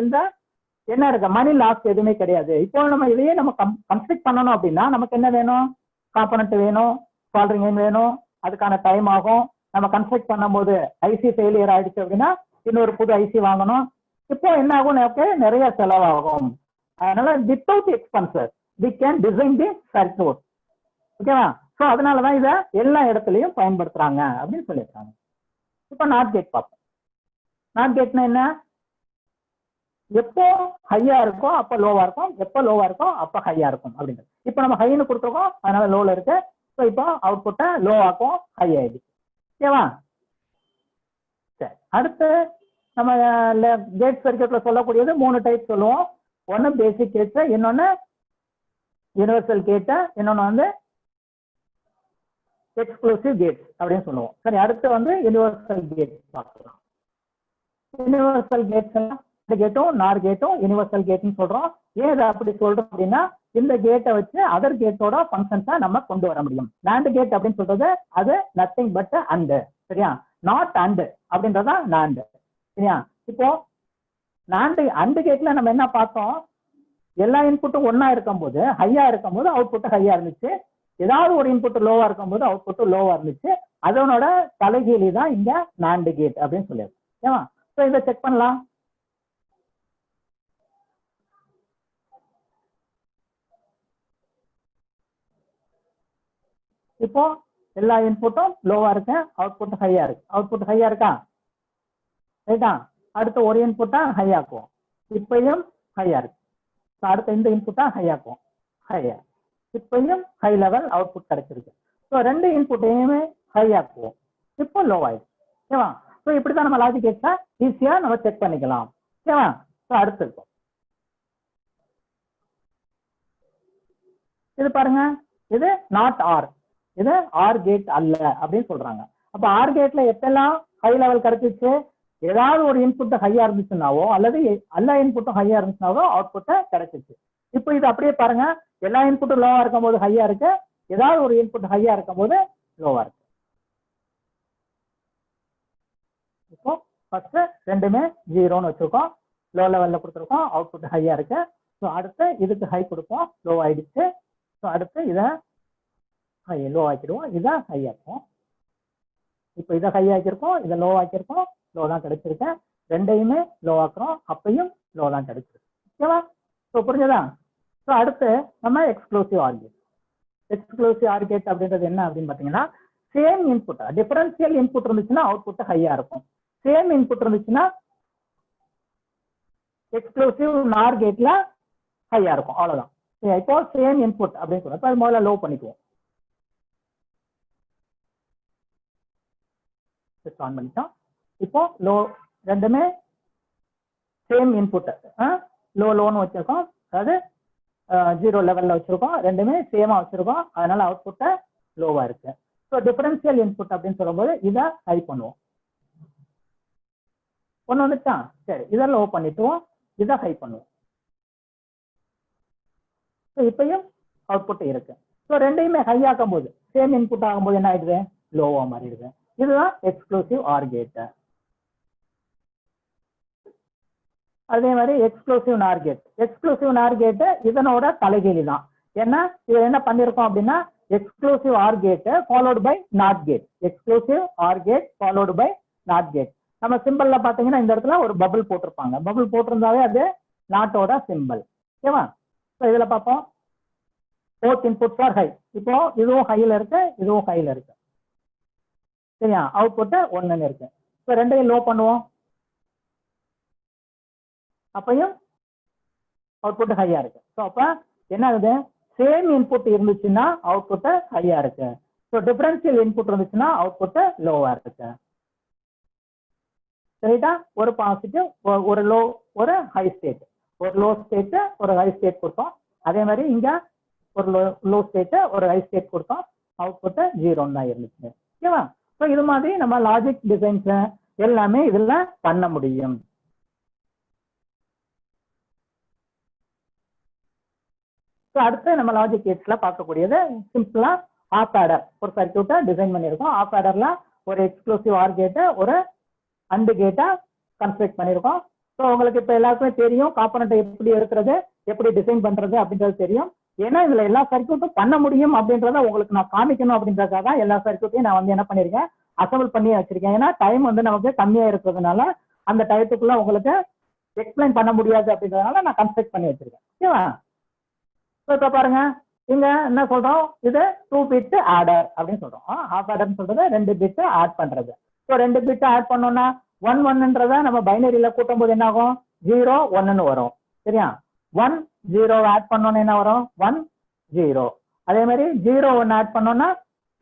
என்ன இருக்கு, மணி லாஸ் எதுவுமே கிடையாது. இப்போ நம்ம இதையே நம்ம கன்ஸ்ட்ரக்ட் பண்ணணும் அப்படின்னா நமக்கு என்ன வேணும், காம்பனன்ட் வேணும், சால்டரிங் வேணும், அதுக்கான டைம் ஆகும். நம்ம கன்ஸ்ட்ரக்ட் பண்ணும்போது ஐசி ஃபெயிலியர் ஆயிடுச்சு அப்படின்னா இன்னொரு புது ஐசி வாங்கணும். இப்போ என்ன ஆகும், நமக்கு நிறைய செலவாகும். அதனால without expenses we can design the circuit. ஓகேவா? ஸோ அதனாலதான் இதை எல்லா இடத்துலையும் பயன்படுத்துறாங்க அப்படின்னு சொல்லியிருக்காங்க. இப்போ நாட் கேட் பார்ப்போம். நாட் கேட்னா என்ன, எப்போ ஹையா இருக்கோ அப்ப லோவா இருக்கும், எப்போ லோவா இருக்கோ அப்ப ஹையா இருக்கும் அப்படின்றது. இப்போ நம்ம ஹைன்னு கொடுத்துருக்கோம், அதனால லோல இருக்கு. ஸோ இப்போ அவுட்புட்டை லோ ஆக்கும், ஹை ஆயிடுச்சு. ஓகேவா? சரி, அடுத்து நம்ம கேட் சர்க்யூட்ல சொல்லக்கூடியது 3 டைப் சொல்லுவோம். ஒன்னு பேசிக் கேட்ஸ், இன்னொன்னு யூனிவர்சல் கேட், இன்னொன்னு எக்ஸ்க்ளூசிவ் கேட்ஸ் அப்படின்னு சொல்லுவோம். சரி, அடுத்து யூனிவர்சல் கேட்ஸ் பார்க்கலாம். யூனிவர்சல் கேட்ஸ் கேட்டும் நார் கேட்டும் யூனிவர்சல் கேட்னு சொல்றோம். ஏன் இதை அப்படி சொல்றோம் அப்படின்னா, இந்த கேட்டை வச்சு அதர் கேட்டோட ஃபங்க்ஷன்ஸை நம்ம கொண்டு வர முடியும். நாண்ட் கேட் அப்படின்னு சொல்றது அது நத்திங் பட் அண்ட். சரியா? நாட் அண்ட் அப்படின்றதா நாண்ட். சரியா? இப்போ அண்ட் கேட்ல நம்ம என்ன பார்த்தோம், எல்லா இன்புட்டும் ஒன்னா இருக்கும்போது ஹையா இருக்கும்போது அவுட்புட் ஹையா இருந்துச்சு, ஏதாவது ஒரு இன்புட் லோவா இருக்கும்போது அவுட்புட் லோவா இருந்துச்சு. அதனோட தலைகீழி தான் இந்த நாண்ட் கேட் அப்படின்னு சொல்லியிருக்கு. ஓகேவா? ஸோ இதை செக் பண்ணலாம். இப்போ எல்லா இன்புட்டும் லோவா இருக்கு, அவுட்புட் ஹையா இருக்கு. அவுட்புட் ஹையா இருக்கா? ரைட்டா? அடுத்து ஒரு இன்புட்டா ஹை ஆக்குவோம், இப்பயும் ஹையா இருக்கு. அடுத்த இந்த இன்புட்டா ஹை ஆக்குவோம், ஹையா, இப்பயும் ஹை லெவல் அவுட்புட் கிடைச்சிருக்கு. ஸோ ரெண்டு இன்புட்டையுமே ஹை ஆக்குவோம், இப்போ லோ ஆயிடுச்சு. ஓகேவா? ஸோ இப்படிதான் நம்ம லாஜிக் கேட்ஸை ஈஸியா நம்ம செக் பண்ணிக்கலாம். ஓகேவா? ஸோ அடுத்து இருக்கும் இது பாருங்க, இது நாட் ஆர், இது ஆர் கேட் அல்ல அப்படின்னு சொல்றாங்க. அப்ப ஆர் கேட்ல எப்பெல்லாம் ஹை லெவல் கிடைச்சிச்சு, ஏதாவது ஒரு இன்புட் ஹையா இருந்துச்சுன்னாவோ அல்லது எல்லா இன்புட்டும் ஹையா இருந்துச்சுனாவோ அவுட்புட்டை கிடைச்சிச்சு. இப்போ இது அப்படியே பாருங்க, எல்லா இன்புட்டும் லோவா இருக்கும் போது ஹையா இருக்கு, ஏதாவது ஒரு இன்புட் ஹையா இருக்கும் போது லோவா இருக்கு. இப்போ ஃபர்ஸ்ட் ரெண்டுமே ஜீரோன்னு வச்சிருக்கோம், லோ லெவல்ல கொடுத்துருக்கோம், அவுட்புட் ஹையா இருக்கு. ஸோ அடுத்து இதுக்கு ஹை கொடுப்போம், லோ ஆயிடுச்சு. ஸோ அடுத்து இதை லோ ஆக்கிடுவோம், இதை ஹை ஆக்குவோம். இப்போ இதை ஹை ஆக்கியிருக்கோம், இதை லோ ஆக்கியிருக்கோம், லோ தான் கிடைச்சிருக்கு. ரெண்டையுமே லோ ஆக்குறோம், அப்பையும் லோ தான் கிடைச்சிருக்கு. ஓகேவா? ஸோ புரிஞ்சதா? ஸோ அடுத்து நம்ம exclusive or gate. Exclusive or gate அப்படின்றது என்ன அப்படின்னு பார்த்தீங்கன்னா, சேம் இன்புட், டிஃபரன்ஷியல் இன்புட் இருந்துச்சுன்னா அவுட்புட் ஹையா இருக்கும், சேம் இன்புட் இருந்துச்சுன்னா எக்ஸ்க்ளூசிவ் நார் கேட்ல ஹையா இருக்கும், அவ்வளவுதான். இப்போ சேம் இன்புட் அப்படின்னு சொல்றோம். இப்போ முதல்ல லோ பண்ணிக்குவோம், ஆன் பண்ணிட்டோம். இப்போ லோ ரெண்டுமே சேம் இன்புட், லோன்னு வச்சிருக்கோம், அதாவது ஜீரோ லெவல்ல வச்சிருக்கோம், ரெண்டுமே சேமா வச்சிருக்கோம், அதனால அவுட்புட்டை லோவா இருக்கு. ஸோ டிஃபரன்ஷியல் இன்புட் அப்படின்னு சொல்லும்போது இதை ஹை பண்ணுவோம். ஒன்று வந்துச்சா? சரி, இதை லோ பண்ணிட்டுவோம், இதை ஹை பண்ணுவோம். ஸோ இப்பயும் அவுட்புட் இருக்கு. ஸோ ரெண்டையுமே ஹை ஆக்கும் போது, சேம் இன்புட் ஆகும்போது என்ன ஆயிடுது, லோவா மாறிடுது. இதுதான் எக்ஸ்க்ளூசிவ் ஆர் கேட். அதே மாதிரி exclusive NOR gate. Exclusive NOR gate இதனோட தலைகீழி தான். ஏன்னா இது என்ன பண்ணிருக்கோம் அப்படின்னா, exclusive or gate followed by not gate, exclusive or gate followed by not gate. நம்ம சிம்பிள்ல பாத்தீங்கன்னா இந்த இடத்துல ஒரு பபிள் போட்டிருப்பாங்க, பபிள் போட்டிருந்தாவே அது நாட்டோட சிம்பிள். ஓகேவா? ஸோ இதுல பார்ப்போம், போத் இன்புட்ஸ் ஆர் ஹை. இப்போ இதுவும் ஹைல இருக்கு, இதுவும் ஹைல இருக்கு. சரியா? அவுட்புட் 1 இருக்கு. ஸோ ரெண்டையும் லோ பண்ணுவோம், அப்பையும் அவுட்புட் ஹையா இருக்கு. ஸோ அப்ப என்ன ஆகுது, சேம் இன்புட் இருந்துச்சுன்னா அவுட்புட் ஹையா இருக்கு, ஸோ டிஃபரன்ஷியல் இன்புட் இருந்துச்சுன்னா அவுட்புட் லோவா இருக்கு. ரைட்டா? ஒரு பாசிட்டிவ், ஒரு லோ, ஒரு ஹை ஸ்டேட், ஒரு லோ ஸ்டேட், ஒரு ஹை ஸ்டேட் கொடுத்தோம். அதே மாதிரி இங்க ஒரு லோ ஸ்டேட், ஒரு ஹை ஸ்டேட் கொடுத்தோம். அவுட்புட் 0 தான் இருந்துச்சு. ஓகேவா? ஸோ இது மாதிரி நம்ம லாஜிக் டிசைன்ஸ் எல்லாமே இதுல பண்ண முடியும். அடுத்து நம்ம லாஜிக் கேட்ஸ்ல பார்க்கக்கூடியது சிம்பிளா ஆஃப் ஆடர் ஒரு சர்க்யூட்டை டிசைன் பண்ணியிருக்கோம். ஆஃப் ஆடர்ல ஒரு எக்ஸ்க்ளூசிவ் ஆர் கேட்டை, ஒரு அண்ட் கேட்டை கன்ஸ்ட்ரக்ட் பண்ணியிருக்கோம். ஸோ உங்களுக்கு இப்போ எல்லாருக்குமே தெரியும் காம்பனண்ட் எப்படி இருக்கிறது, எப்படி டிசைன் பண்றது அப்படின்றது தெரியும். ஏன்னா இதுல எல்லா சர்க்யூட்டும் பண்ண முடியும் அப்படின்றத உங்களுக்கு நான் காமிக்கணும் அப்படின்றதுக்காக எல்லா சர்க்யூட்டையும் நான் வந்து என்ன பண்ணிருக்கேன், அசம்பிள் பண்ணி வச்சிருக்கேன். ஏன்னா டைம் வந்து நமக்கு கம்மியா இருக்கிறதுனால அந்த டயத்துக்குள்ள உங்களுக்கு எக்ஸ்பிளைன் பண்ண முடியாது அப்படின்றதுனால நான் கன்ஸ்ட்ரக்ட் பண்ணி வச்சிருக்கேன். ஓகேவா? இப்போ பாருங்க, இங்க என்ன சொல்றோம், இது 2 பிட் ஆடர் அப்படின்னு சொல்றோம். ஹாஃப் ஆடர்னு சொல்றது 2 பிட் ஆட் பண்றது. ஸோ 2 பிட் ஆட் பண்ணோம்னா 1 1ன்றத நம்ம பைனரியில கூட்டும் போது என்ன ஆகும், 0 1ன்னு வரும். சரியா? 1 0 ஆட் பண்ணோம்னா என்ன வரும், 1 0. அதே மாதிரி 0 1 ஆட் பண்ணோம்னா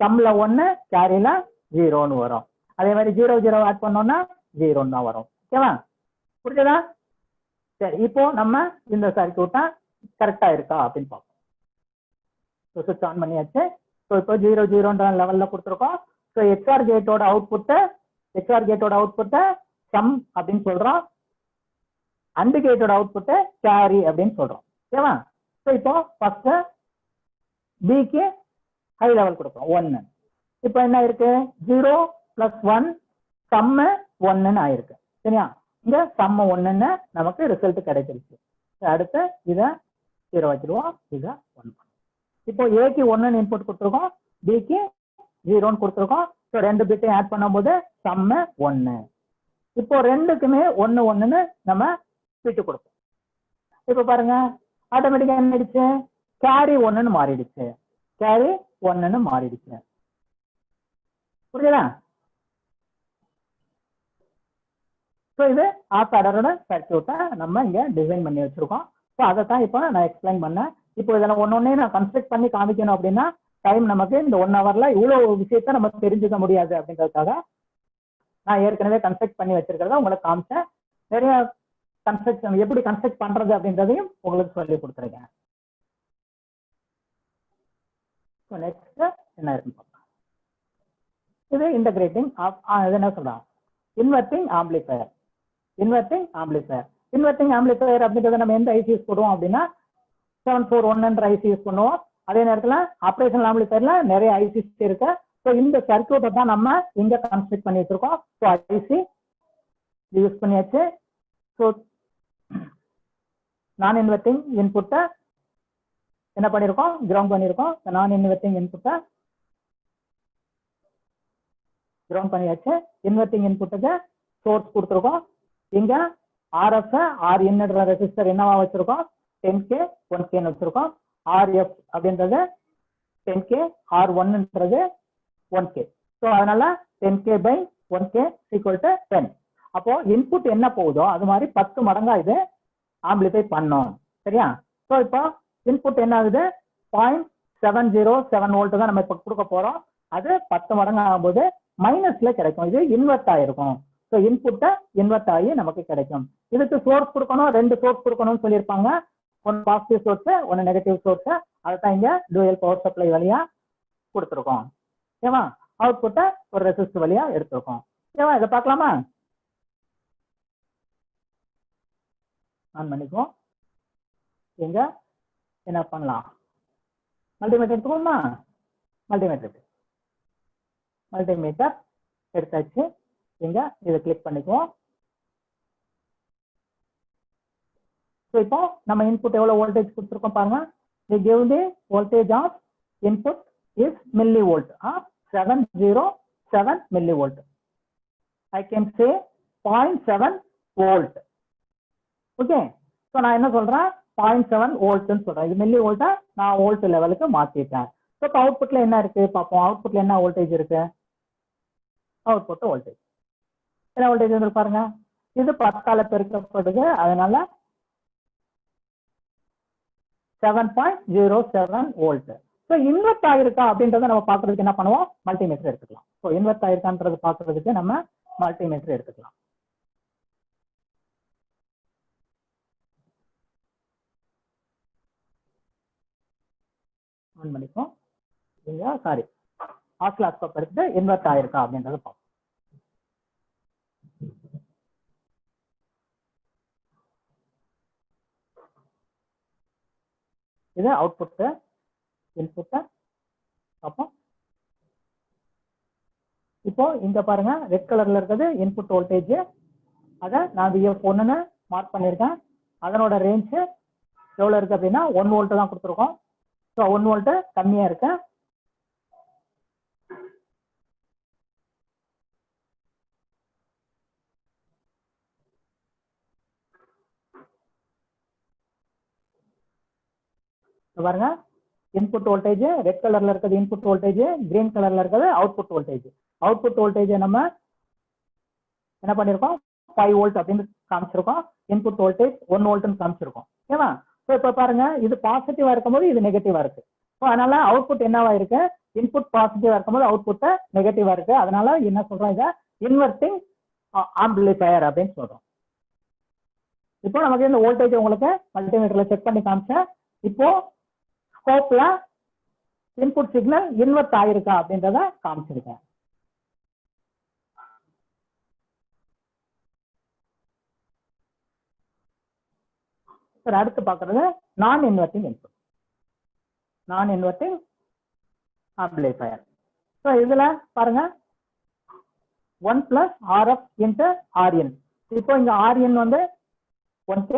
சம்ல 1 கேரியில 0ன்னு வரும். அதே மாதிரி 0 0 ஆட் பண்ணோம்னா 0ன்னு தான் வரும். ஓகேவா? புரியுதா? சரி, இப்போ நம்ம இந்த சர்க்யூட்டை கரெக்டா இருக்கா அப்படின்னு பார்ப்போம். சுவிட்ச் ஆன் பண்ணியாச்சு. ஸோ இப்போ 0 0ன்ற லெவல்ல கொடுத்துருக்கோம். ஸோ எக்ஸ்ஆர் கேட்டோட அவுட்புட்டை சம் அப்படின்னு சொல்றோம். அண்ட் கேட்டோட அவுட்புட்டை கேரி அப்படின்னு சொல்றோம். ஓகேவா? ஸோ இப்போ ஃபர்ஸ்ட் பிக்கு ஹை லெவல் கொடுப்போம் 1. இப்போ என்ன இருக்கு, 0 + 1 சம் 1ன்னு ஆயிருக்கு. சரியா? இங்க சம் 1ன்னு நமக்கு ரிசல்ட் கிடைச்சிருச்சு. அடுத்து இதை 0 வச்சிருவோம், இதை 1. இப்போ ஏக்கு 1ன்னு இன்புட் கொடுத்துருக்கோம், பிக்கு 0ன்னு கொடுத்துருக்கோம். ஸோ 2 பிட்டையும் ஆட் பண்ணும்போது சம் 1. இப்போ ரெண்டுக்குமே 1 1ன்னு நம்ம பிட்டு கொடுப்போம். இப்போ பாருங்க ஆட்டோமேட்டிக்கா என்ன ஆயிடுச்சு, கேரி 1ன்னு மாறிடுச்சு. கேரி 1ன்னு மாறிடுச்சு. புரியுதா? ஸோ இது ஆஃப் ஆடரோட சர்க்யூட்டை நம்ம இங்க டிசைன் பண்ணி வச்சிருக்கோம். ஸோ அதை தான் இப்போ நான் எக்ஸ்பிளைன் பண்ணேன். இப்போ இதெல்லாம் ஒன்னொன்னே நான் கன்ஸ்ட்ரக்ட் பண்ணி காமிக்கணும் அப்படின்னா டைம் நமக்கு இந்த 1 ஹவர்ல இவ்வளவு விஷயத்த நம்ம தெரிஞ்சுக்க முடியாது அப்படின்றதுக்காக நான் ஏற்கனவே கன்ஸ்ட்ரக்ட் பண்ணி வச்சிருக்கிறத உங்களுக்கு காமிச்சேன். நிறைய கன்ஸ்ட்ரக்ஷன் எப்படி கன்ஸ்ட்ரக்ட் பண்றது அப்படின்றதையும் உங்களுக்கு சொல்லி கொடுத்துருக்கேன். நெக்ஸ்ட் என்ன இருக்குன்னு பார்க்கலாம். இது இன்டகிரேட்டிங் இது என்ன சொல்றான், இன்வெர்ட்டிங் ஆம்பிளிஃபயர். இன்வெர்ட்டிங் ஆம்பிளிஃபயர் அப்படின்றத நம்ம எந்த ஐசி யூஸ் பண்ணுவோம் அப்படின்னா 741 ஐசி யூஸ் பண்ணுவோம். அதே நேரத்தில் ஆப்ரேஷனல் ஆம்பிளிஃபயர்ல நிறைய ஐசிஸ் இருக்கு. ஸோ இந்த சர்க்யூட்டை தான் நம்ம இங்க கன்ஸ்ட்ரக்ட் பண்ணி வச்சிருக்கோம். ஸோ ஐசி யூஸ் பண்ணியாச்சு. ஸோ நான் இன்வெர்ட்டிங் இன்புட்டை என்ன பண்ணிருக்கோம், கிரவுண்ட் பண்ணிருக்கோம். நான் இன்வெர்ட்டிங் இன்புட்டை கிரவுண்ட் பண்ணியாச்சு. இன்வெர்ட்டிங் இன்புட்டுக்கு சோர்ஸ் கொடுத்துருக்கோம். இங்க RF Rin ரெசிஸ்டர் என்னவா வச்சிருக்கோம், 10K 1Kன்னு வச்சிருக்கோம். RF அப்படின்றது 10K, R1ன்றது 1K. ஸோ அதனால 10K/1K = 10. அப்போ இன்புட் என்ன போகுதோ அது மாதிரி 10 மடங்கா இது ஆம்பிளிஃபை பண்ணோம். சரியா? ஸோ இப்போ இன்புட் என்ன ஆகுது, 0.707 வோல்ட் தான் நம்ம இப்போ கொடுக்க போறோம். அது 10 மடங்கு ஆகும்போது மைனஸ்ல கிடைக்கும். இது இன்வெர்ட் ஆயிருக்கும். ஸோ இன்புட்டை இன்வெர்ட் ஆகி நமக்கு கிடைக்கும். இதுக்கு சோர்ஸ் கொடுக்கணும், 2 சோர்ஸ் கொடுக்கணும்னு சொல்லியிருப்பாங்க. ஒன்னு பாசிட்டிவ் சோர்ஸ், ஒன்னு நெகட்டிவ் சோர்ஸ். அதுதான் இங்க டூயல் பவர் சப்ளை வழியா கொடுத்துருக்கோம். ஓகேவா? அவுட்புட்டை ஒரு ரெசிஸ்டர் வழியா எடுத்திருக்கோம். ஓகேவா? இதை பார்க்கலாமா? ஆன் பண்ணிக்குவோம். எங்க என்ன பண்ணலாம், மல்டிமீட்டர் எடுத்துக்கோமா. மல்டிமீட்டர் எடுத்தாச்சு. எங்க இதை கிளிக் பண்ணிக்குவோம். ஸோ இப்போ நம்ம இன்புட் எவ்வளவு வோல்டேஜ் கொடுத்துருக்கோம் பாருங்க. we give the voltage of input is millivolt. 707 millivolt. I can say 0.7 volt. Okay. So நான் என்ன சொல்றேன், 0.7 வோல்ட்னு சொல்றேன். இது மில்லி வோல்ட்டை நான் வோல்ட் லெவலுக்கு மாத்திட்டேன். ஸோ இப்போ அவுட்புட்ல என்ன இருக்கு பார்ப்போம். அவுட்புட்ல என்ன வோல்டேஜ் இருக்கு, அவுட்புட் வோல்டேஜ் என்ன வோல்டேஜ் வந்து பாருங்க. இது 10ஆல பெருக்கப்படுது, அதனால 7.07 வோல்ட். ஸோ இன்வெர்ட் ஆயிருக்கா அப்படின்றத நம்ம பாக்குறதுக்கு என்ன பண்ணுவோம், மல்டிமீட்டர் எடுத்துக்கலாம். ஸோ இன்வெர்ட் ஆயிருக்கான்றது பாக்குறதுக்கு நம்ம மல்டிமீட்டர் எடுத்துக்கலாம். ஆன் பண்ணிப்போம். இங்க சாரி ஆசிலாஸ்கோப் எடுத்து இன்வெர்ட் ஆயிருக்கா அப்படின்றத பார்ப்போம். இது அவுட்புட், இன்புட் பார்ப்போம். இப்போ இங்க பாருங்க ரெட் கலர்ல இருக்கிறது இன்புட் வோல்டேஜ். அதை நான் VF1 மார்க் பண்ணியிருக்கேன். அதனோட ரேஞ்ச் எவ்வளவு இருக்கு அப்படின்னா 1 வோல்ட் தான் கொடுத்துருக்கோம். ஸோ 1 வோல்ட் கம்மியா இருக்கு. பாருங்க இன்புட் வோல்டேஜ் ரெட் கலர்ல இருக்கிறது இன்புட் வோல்டேஜ், கிரீன் கலர்ல இருக்கிறது அவுட்புட் வோல்டேஜ். அவுட்புட் வோல்டேஜ் நம்ம என்ன பண்ணிருக்கோம் 5 வோல்ட் அப்படின்னு காமிச்சிருக்கோம். Input voltage 1 வோல்ட்னு காமிச்சிருக்கோம். ஓகேவா? ஸோ இப்போ பாருங்க இது பாசிட்டிவா இருக்கும்போது இது நெகட்டிவா இருக்கு. ஸோ அதனால அவுட்புட் என்னவா இருக்கு, இன்புட் பாசிட்டிவா இருக்கும்போது அவுட்புட் நெகட்டிவா இருக்கு. அதனால என்ன சொல்றோம், இதை இன்வெர்டிங் ஆம்பிளிஃபையர் அப்படின்னு சொல்றோம். இப்போ நமக்கு இந்த வோல்டேஜ் உங்களுக்கு மல்டிமீட்டர்ல செக் பண்ணி காமிச்சேன். இப்போ ஸ்கோப்ல இன்புட் சிக்னல் இன்வெர்ட் ஆயிருக்கா அப்படின்றத காமிச்சிருக்கேன். அடுத்து பாக்குறது நான் இன்வெர்டிங் இன்புட், நான் இன்வெர்டிங் ஆம்பிளிஃபையர். ஸோ இதுல பாருங்க 1 + RF × RN. இப்போ இங்க RN வந்து 1K,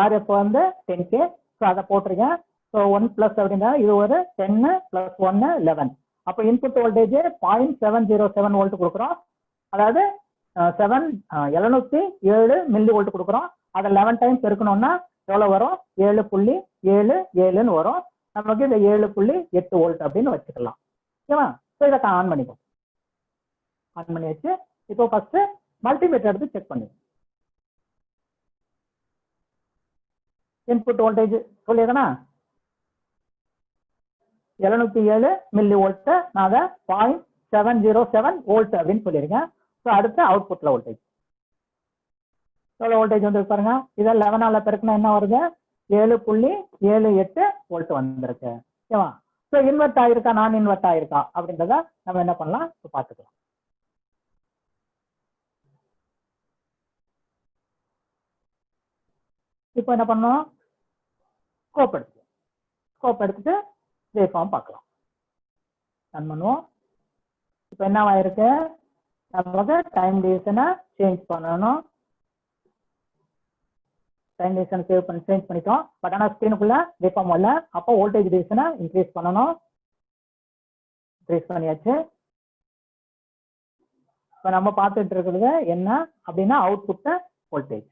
RF வந்து 10K. ஸோ அதை போட்டிருக்கேன். ஸோ 1+ அப்படின்னா இது ஒரு 10 + 1 11. அப்போ இன்புட் வோல்டேஜ் 0.707 வோல்ட் கொடுக்குறோம். அதாவது 707 மில்லி வோல்ட் கொடுக்குறோம். அதை 11 டைம்ஸ் பெருக்கணும்னா எவ்வளவு வரும், 7.77 வரும். நமக்கு இந்த 7.8 வோல்ட் அப்படின்னு வச்சுக்கலாம். ஓகேவா? ஸோ இதை ஆன் பண்ணிப்போம். ஆன் பண்ணி வச்சு இப்போ ஃபர்ஸ்ட் மல்டிமீட்டர் எடுத்து செக் பண்ணி இன்புட் வோல்டேஜ் சொல்லியிருக்கேனா 707 மில்லி வோல்ட், நான் அதை 0.707 வோல்ட் அப்படின்னு சொல்லியிருக்கேன். ஸோ அடுத்து அவுட்புட்ல வோல்டேஜ் எவ்வளவு வோல்டேஜ் வந்து பாருங்க, இதை 11ஆல பெருக்கினா என்ன வருது, 7.78 வோல்ட் வந்திருக்கு. ஓகேவா? ஸோ இன்வெர்ட் ஆயிருக்கா நான் இன்வெர்ட் ஆயிருக்கா அப்படின்றத நம்ம என்ன பண்ணலாம் இப்போ பார்த்துக்கலாம். இப்போ என்ன பண்ணோம், ஸ்கோப் எடுத்துட்டு வேவ் ஃபார்ம் பார்க்கலாம். ரன் பண்ணுவோம். இப்போ என்னவாயிருக்கு, நமக்கு டைம் டிவிஷனை சேஞ்ச் பண்ணணும். டைம் டிவிஷன் சேஞ்ச் பண்ணிட்டோம். பட் ஆனால் ஸ்க்ரீனுக்குள்ள வேவ் ஃபார்ம் வரல. அப்போ வோல்டேஜ் டிவிஷனை இன்க்ரீஸ் பண்ணணும். இன்க்ரீஸ் பண்ணியாச்சு. இப்போ நம்ம பார்த்துட்டு இருக்கிறது என்ன அப்படின்னா அவுட்புட்டை வோல்டேஜ்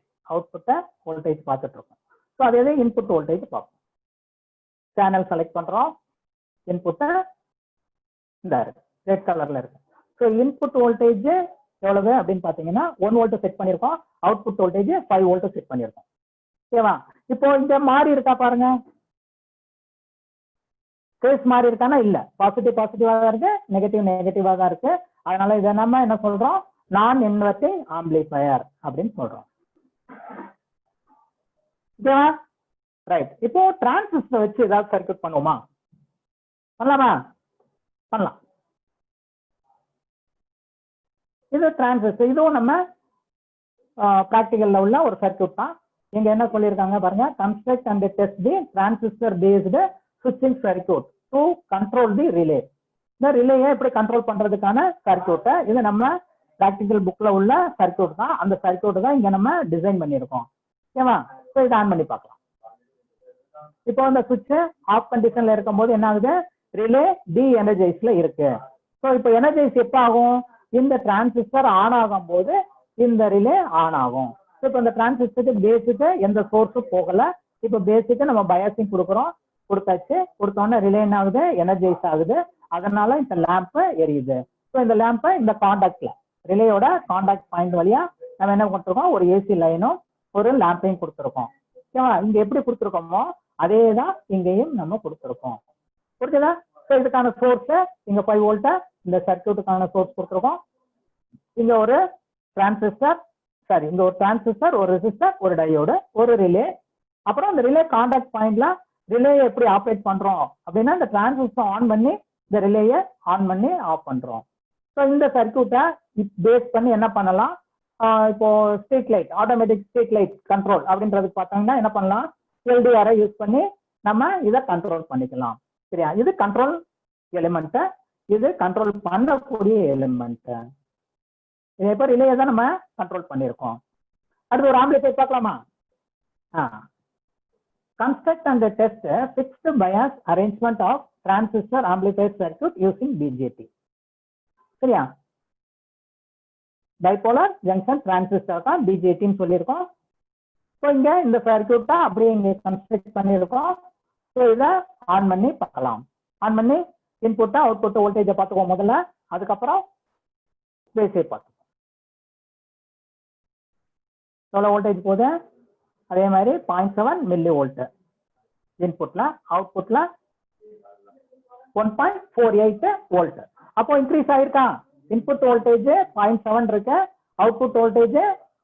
பார்த்துட்டு இருக்கோம். ஸோ அதே இன்புட் வோல்டேஜ் பார்ப்போம். சேனல் செலக்ட் பண்றோம். இன்புட்டை இந்த ரெட் கலர்ல இருக்கு. ஸோ இன்புட் வோல்டேஜ் எவ்வளவு அப்படின்னு பாத்தீங்கன்னா 1 வோல்ட் செட் பண்ணிருக்கோம். அவுட்புட் வோல்டேஜ் 5 வோல்ட் செட் பண்ணிருக்கோம். ஓகேவா? இப்போ இங்க மாறி இருக்கா பாருங்க, ஃபேஸ் மாறி இருக்கானா இல்ல, பாசிட்டிவா தான் இருக்கு, நெகட்டிவா தான் இருக்கு. அதனால இதை நம்ம என்ன சொல்றோம், நான் இன்வெர்டிங் ஆம்பிளிஃபையர் அப்படின்னு சொல்றோம். ஓகேவா? ரைட். இப்போ டிரான்சிஸ்டர் வச்சு ஏதாவது சர்க்யூட் பண்ணுவோமா, பண்ணலாமா? பண்ணலாம். இது டிரான்சிஸ்டர், இதுவும் நம்ம பிராக்டிகல்ல உள்ள ஒரு சர்க்யூட் தான். இங்க என்ன சொல்லியிருக்காங்க பாருங்க, construct and test the transistor based ஸ்விட்சிங் circuit to control the relay. இந்த ரிலேயை எப்படி கண்ட்ரோல் பண்றதுக்கான சர்க்யூட்டை, இது நம்ம பிராக்டிகல் புக்ல உள்ள சர்க்யூட் தான். அந்த சர்க்யூட் தான் இங்க நம்ம டிசைன் பண்ணியிருக்கோம். ஓகேவா? ஸோ இதை ஆன் பண்ணி பார்க்கலாம். இப்போ இந்த சுவிட்ச் ஆஃப் கண்டிஷன்ல இருக்கும் போது என்ன ஆகுது, ரிலே டி எனர்ஜைஸ்ல இருக்கு. ஸோ இப்போ எனர்ஜைஸ் எப்போ ஆகும், இந்த டிரான்சிஸ்டர் ஆன் ஆகும் போது இந்த ரிலே ஆன் ஆகும். இப்போ இந்த டிரான்சிஸ்டருக்கு பேஸுக்கு எந்த சோர்ஸும் போகல. இப்போ பேஸுக்கு நம்ம பயாசிங் கொடுத்தாச்சு. கொடுத்தோன்னே ரிலே என்ன ஆகுது, எனர்ஜைஸ் ஆகுது. அதனால இந்த லேம்ப் எரியுது. ஸோ இந்த லேம்பை இந்த காண்டாக்ட்ல ரிலேயோட காண்டாக்ட் பாயிண்ட் வழியா நம்ம என்ன கொடுத்துருக்கோம், ஒரு ஏசி லைனும் ஒரு லேம்பையும் கொடுத்துருக்கோம். ஓகேவா? இங்க எப்படி கொடுத்துருக்கோமோ அதே தான் இங்கேயும் நம்ம கொடுத்துருக்கோம். புரியுதா? ஸோ இதுக்கான சோர்ஸ் இங்க 5 வோல்ட், இந்த சர்க்யூட்டுக்கான சோர்ஸ் கொடுத்துருக்கோம். இங்க ஒரு டிரான்சிஸ்டர், இங்க ஒரு டிரான்சிஸ்டர், ஒரு ரெசிஸ்டர், ஒரு டயோடு, ஒரு ரிலே. அப்புறம் இந்த ரிலே காண்டாக்ட் பாயிண்ட்ல ரிலே எப்படி ஆப்ரேட் பண்றோம் அப்படின்னா இந்த டிரான்சிஸ்டர் ஆன் பண்ணி இந்த ரிலேயை ஆன் பண்ணி ஆஃப் பண்றோம். ஸோ இந்த சர்க்கியூட்டை பேஸ் பண்ணி என்ன பண்ணலாம், இப்போ street light automatic street light control அப்படின்றதுக்கு பார்த்தோம்னா என்ன பண்ணலாம், எல்டிஆரை யூஸ் பண்ணி நம்ம இதை கண்ட்ரோல் பண்ணிக்கலாம். சரியா, இது கண்ட்ரோல் எலிமெண்ட், இது கண்ட்ரோல் பண்ணக்கூடிய எலிமெண்ட். இதே இப்போ ரிலேயை தான் நம்ம கண்ட்ரோல் பண்ணியிருக்கோம். அடுத்து ஒரு ஆம்பிளிஃபையர் பார்க்கலாமா? Construct and test a fixed bias arrangement of transistor amplifier circuit using BJT. சரியா, பைபோலார் ஜங்ஷன் டிரான்சிஸ்டர் தான் பிஜேடின்னு சொல்லியிருக்கோம். ஸோ இங்க இந்த சர்க்கியூட்டை அப்படியே இங்க கன்ஸ்ட்ரக்ட் பண்ணியிருக்கோம். ஸோ இதை ஆன் பண்ணி பார்க்கலாம். ஆன் பண்ணி இன்புட்டை அவுட்புட் வோல்டேஜை பார்த்துக்குவோம் முதல்ல, அதுக்கப்புறம் பேஸை பார்த்துக்குவோம். எவ்வளோ வோல்டேஜ் போகுது, அதே மாதிரி 0.7 மில்லி வோல்ட் இன்புட்ல, அவுட்புட்ல 1.48 வோல்ட். அப்போ இன்க்ரீஸ் ஆயிருக்கா, இன்புட் வோல்டேஜ் 0.7 இருக்கு, அவுட்புட் வோல்டேஜ்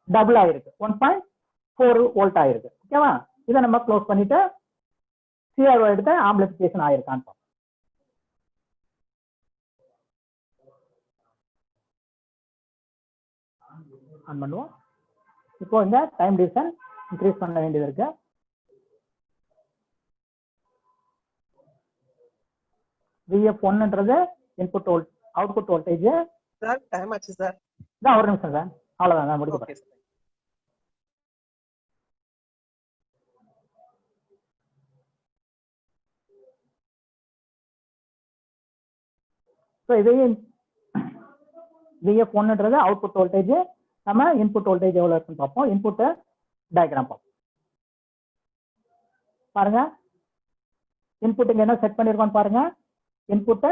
டபுள் ஆயிருக்கு, 1.4 வோல்ட் ஆயிருக்கு. ஓகேவா, இதை நம்ம க்ளோஸ் பண்ணிட்டு சிஆர்ஓ எடுத்து ஆம்பிளிஃபிகேஷன் ஆயிருக்கான்னு ஆன் பண்ணுவோம். இப்போ இந்த டைம் டிவிஷன் இன்க்ரீஸ் பண்ண வேண்டியது இருக்கு. VF1ன்றது input output voltage. Sir time ஆச்சு சார். தான் ஒரு நிமிஷம் சார், அவ்வளவுதான் நான் முடிக்கிறேன். ஸோ இது VF1ன்றது அவுட்புட் வோல்டேஜ், நம்ம இன்புட் வோல்டேஜ் எவ்வளவு இருக்குன்னு பார்ப்போம். இன்புட் டயக்ராம் பார்ப்போம். பாருங்க, இன்புட் இங்க என்ன செட் பண்ணிருக்கோம் பாருங்க. இன்புட்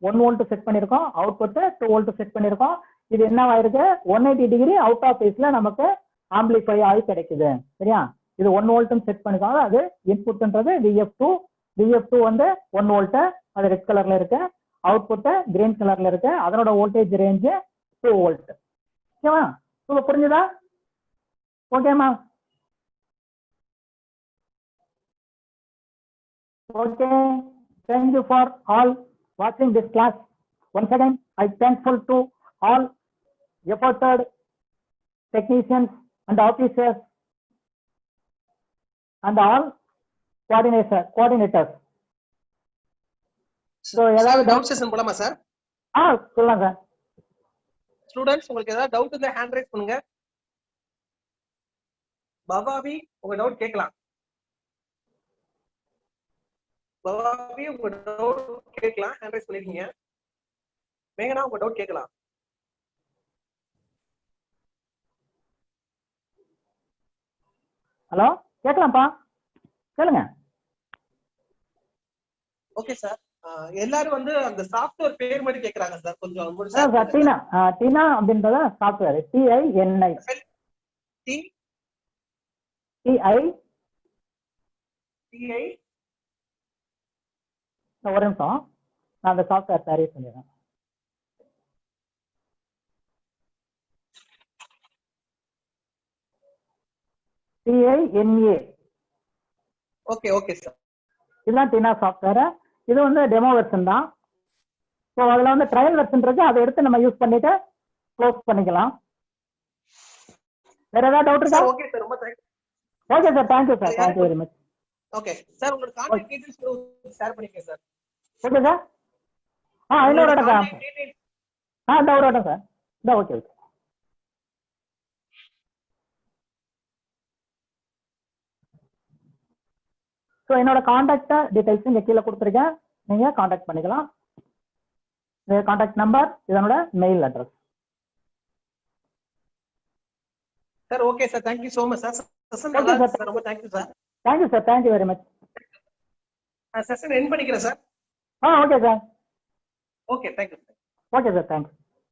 1 வோல்ட் செட் பண்ணிருக்கோம், அவுட்புட் 2 வோல்ட் செட் பண்ணிருக்கோம். இது என்ன ஆயிருக்கு, 180 டிகிரி அவுட் ஆஃப் பேஸ்ல நமக்கு ஆம்பிளிஃபை ஆகி கிடைக்குது. சரியா, இது 1 வோல்ட் செட் பண்ணிருக்காங்க. அது இன்புட்ன்றது VF2. VF2 வந்து 1 வோல்ட், அது ரெட் கலர்ல இருக்கு. அவுட்புட் கிரீன் கலர்ல இருக்கு, அதனோட வோல்டேஜ் ரேஞ்ச் 2 வோல்ட். ஓகேவா, புரிஞ்சுதா? ஓகேமா, okay. Thank you for all watching this class. Once again, I thankful to all efforted technicians and officers and all coordinators. So ஏதாவது டவுட் செஷன் போலாமா சார்? சொல்லலாம் சார். ஸ்டூடண்ட்ஸ் உங்களுக்கு ஏதாவது டவுட் இருந்தா hand rice பண்ணுங்க. பவாவி உங்க டவுட் கேட்கலாம். பவாவி உங்க டவுட் கேட்கலாம், ஹேண்ட் ரைஸ் பண்ணிருக்கீங்க. மேகனா உங்க டவுட் கேட்கலாம். ஹலோ, கேட்கலாம்ப்பா, கேளுங்க. ஓகே சார், எல்லாரும் வந்து அந்த சாஃப்ட்வேர் பேர் மட்டும் கேக்குறாங்க சார். கொஞ்சம் சார் டீனா அப்படின்றத சாஃப்ட்வேர் TINI ஒரு நிமிஷம், நான் அந்த சாஃப்ட்வேர் தயாரி பண்ணிடுறேன். TINA. ஓகே ஓகே சார், இதுதான் டீனா சாஃப்ட்வேர். இது வந்து டெமோ வெர்ஷன் தான். ஸோ அதில் வந்து ட்ரையல் வெர்ஷன் இருக்கு, அதை எடுத்து நம்ம யூஸ் பண்ணிட்டு க்ளோஸ் பண்ணிக்கலாம். வேற ஏதாவது டவுட் இருக்கா? ஓகே சார், ரொம்ப thanks. Okay sir, thank you sir, thank you very much. Okay sir, உங்களோட கான்டாக்ட் டீடைல்ஸ் ஷேர் பண்ணிக்கங்க சார். Okay sir. இன்னொரு இடம் சார். இந்த ஒரு இடம் சார். Okay okay. ஸோ என்னோட கான்டாக்ட் டீடைல்ஸ் இங்கே கீழே கொடுத்துருக்கேன், நீங்க கான்டாக்ட் பண்ணிக்கலாம். கான்டாக்ட் நம்பர், இதனோட mail address. Sir okay sir, thank you so much sir. Session நல்லா இருக்கு சார், ரொம்ப thank you sir. Thank you sir, thank you very much. Session end பண்ணிக்கிறேன் sir. Okay sir. Okay, thank you. Okay sir, thank you.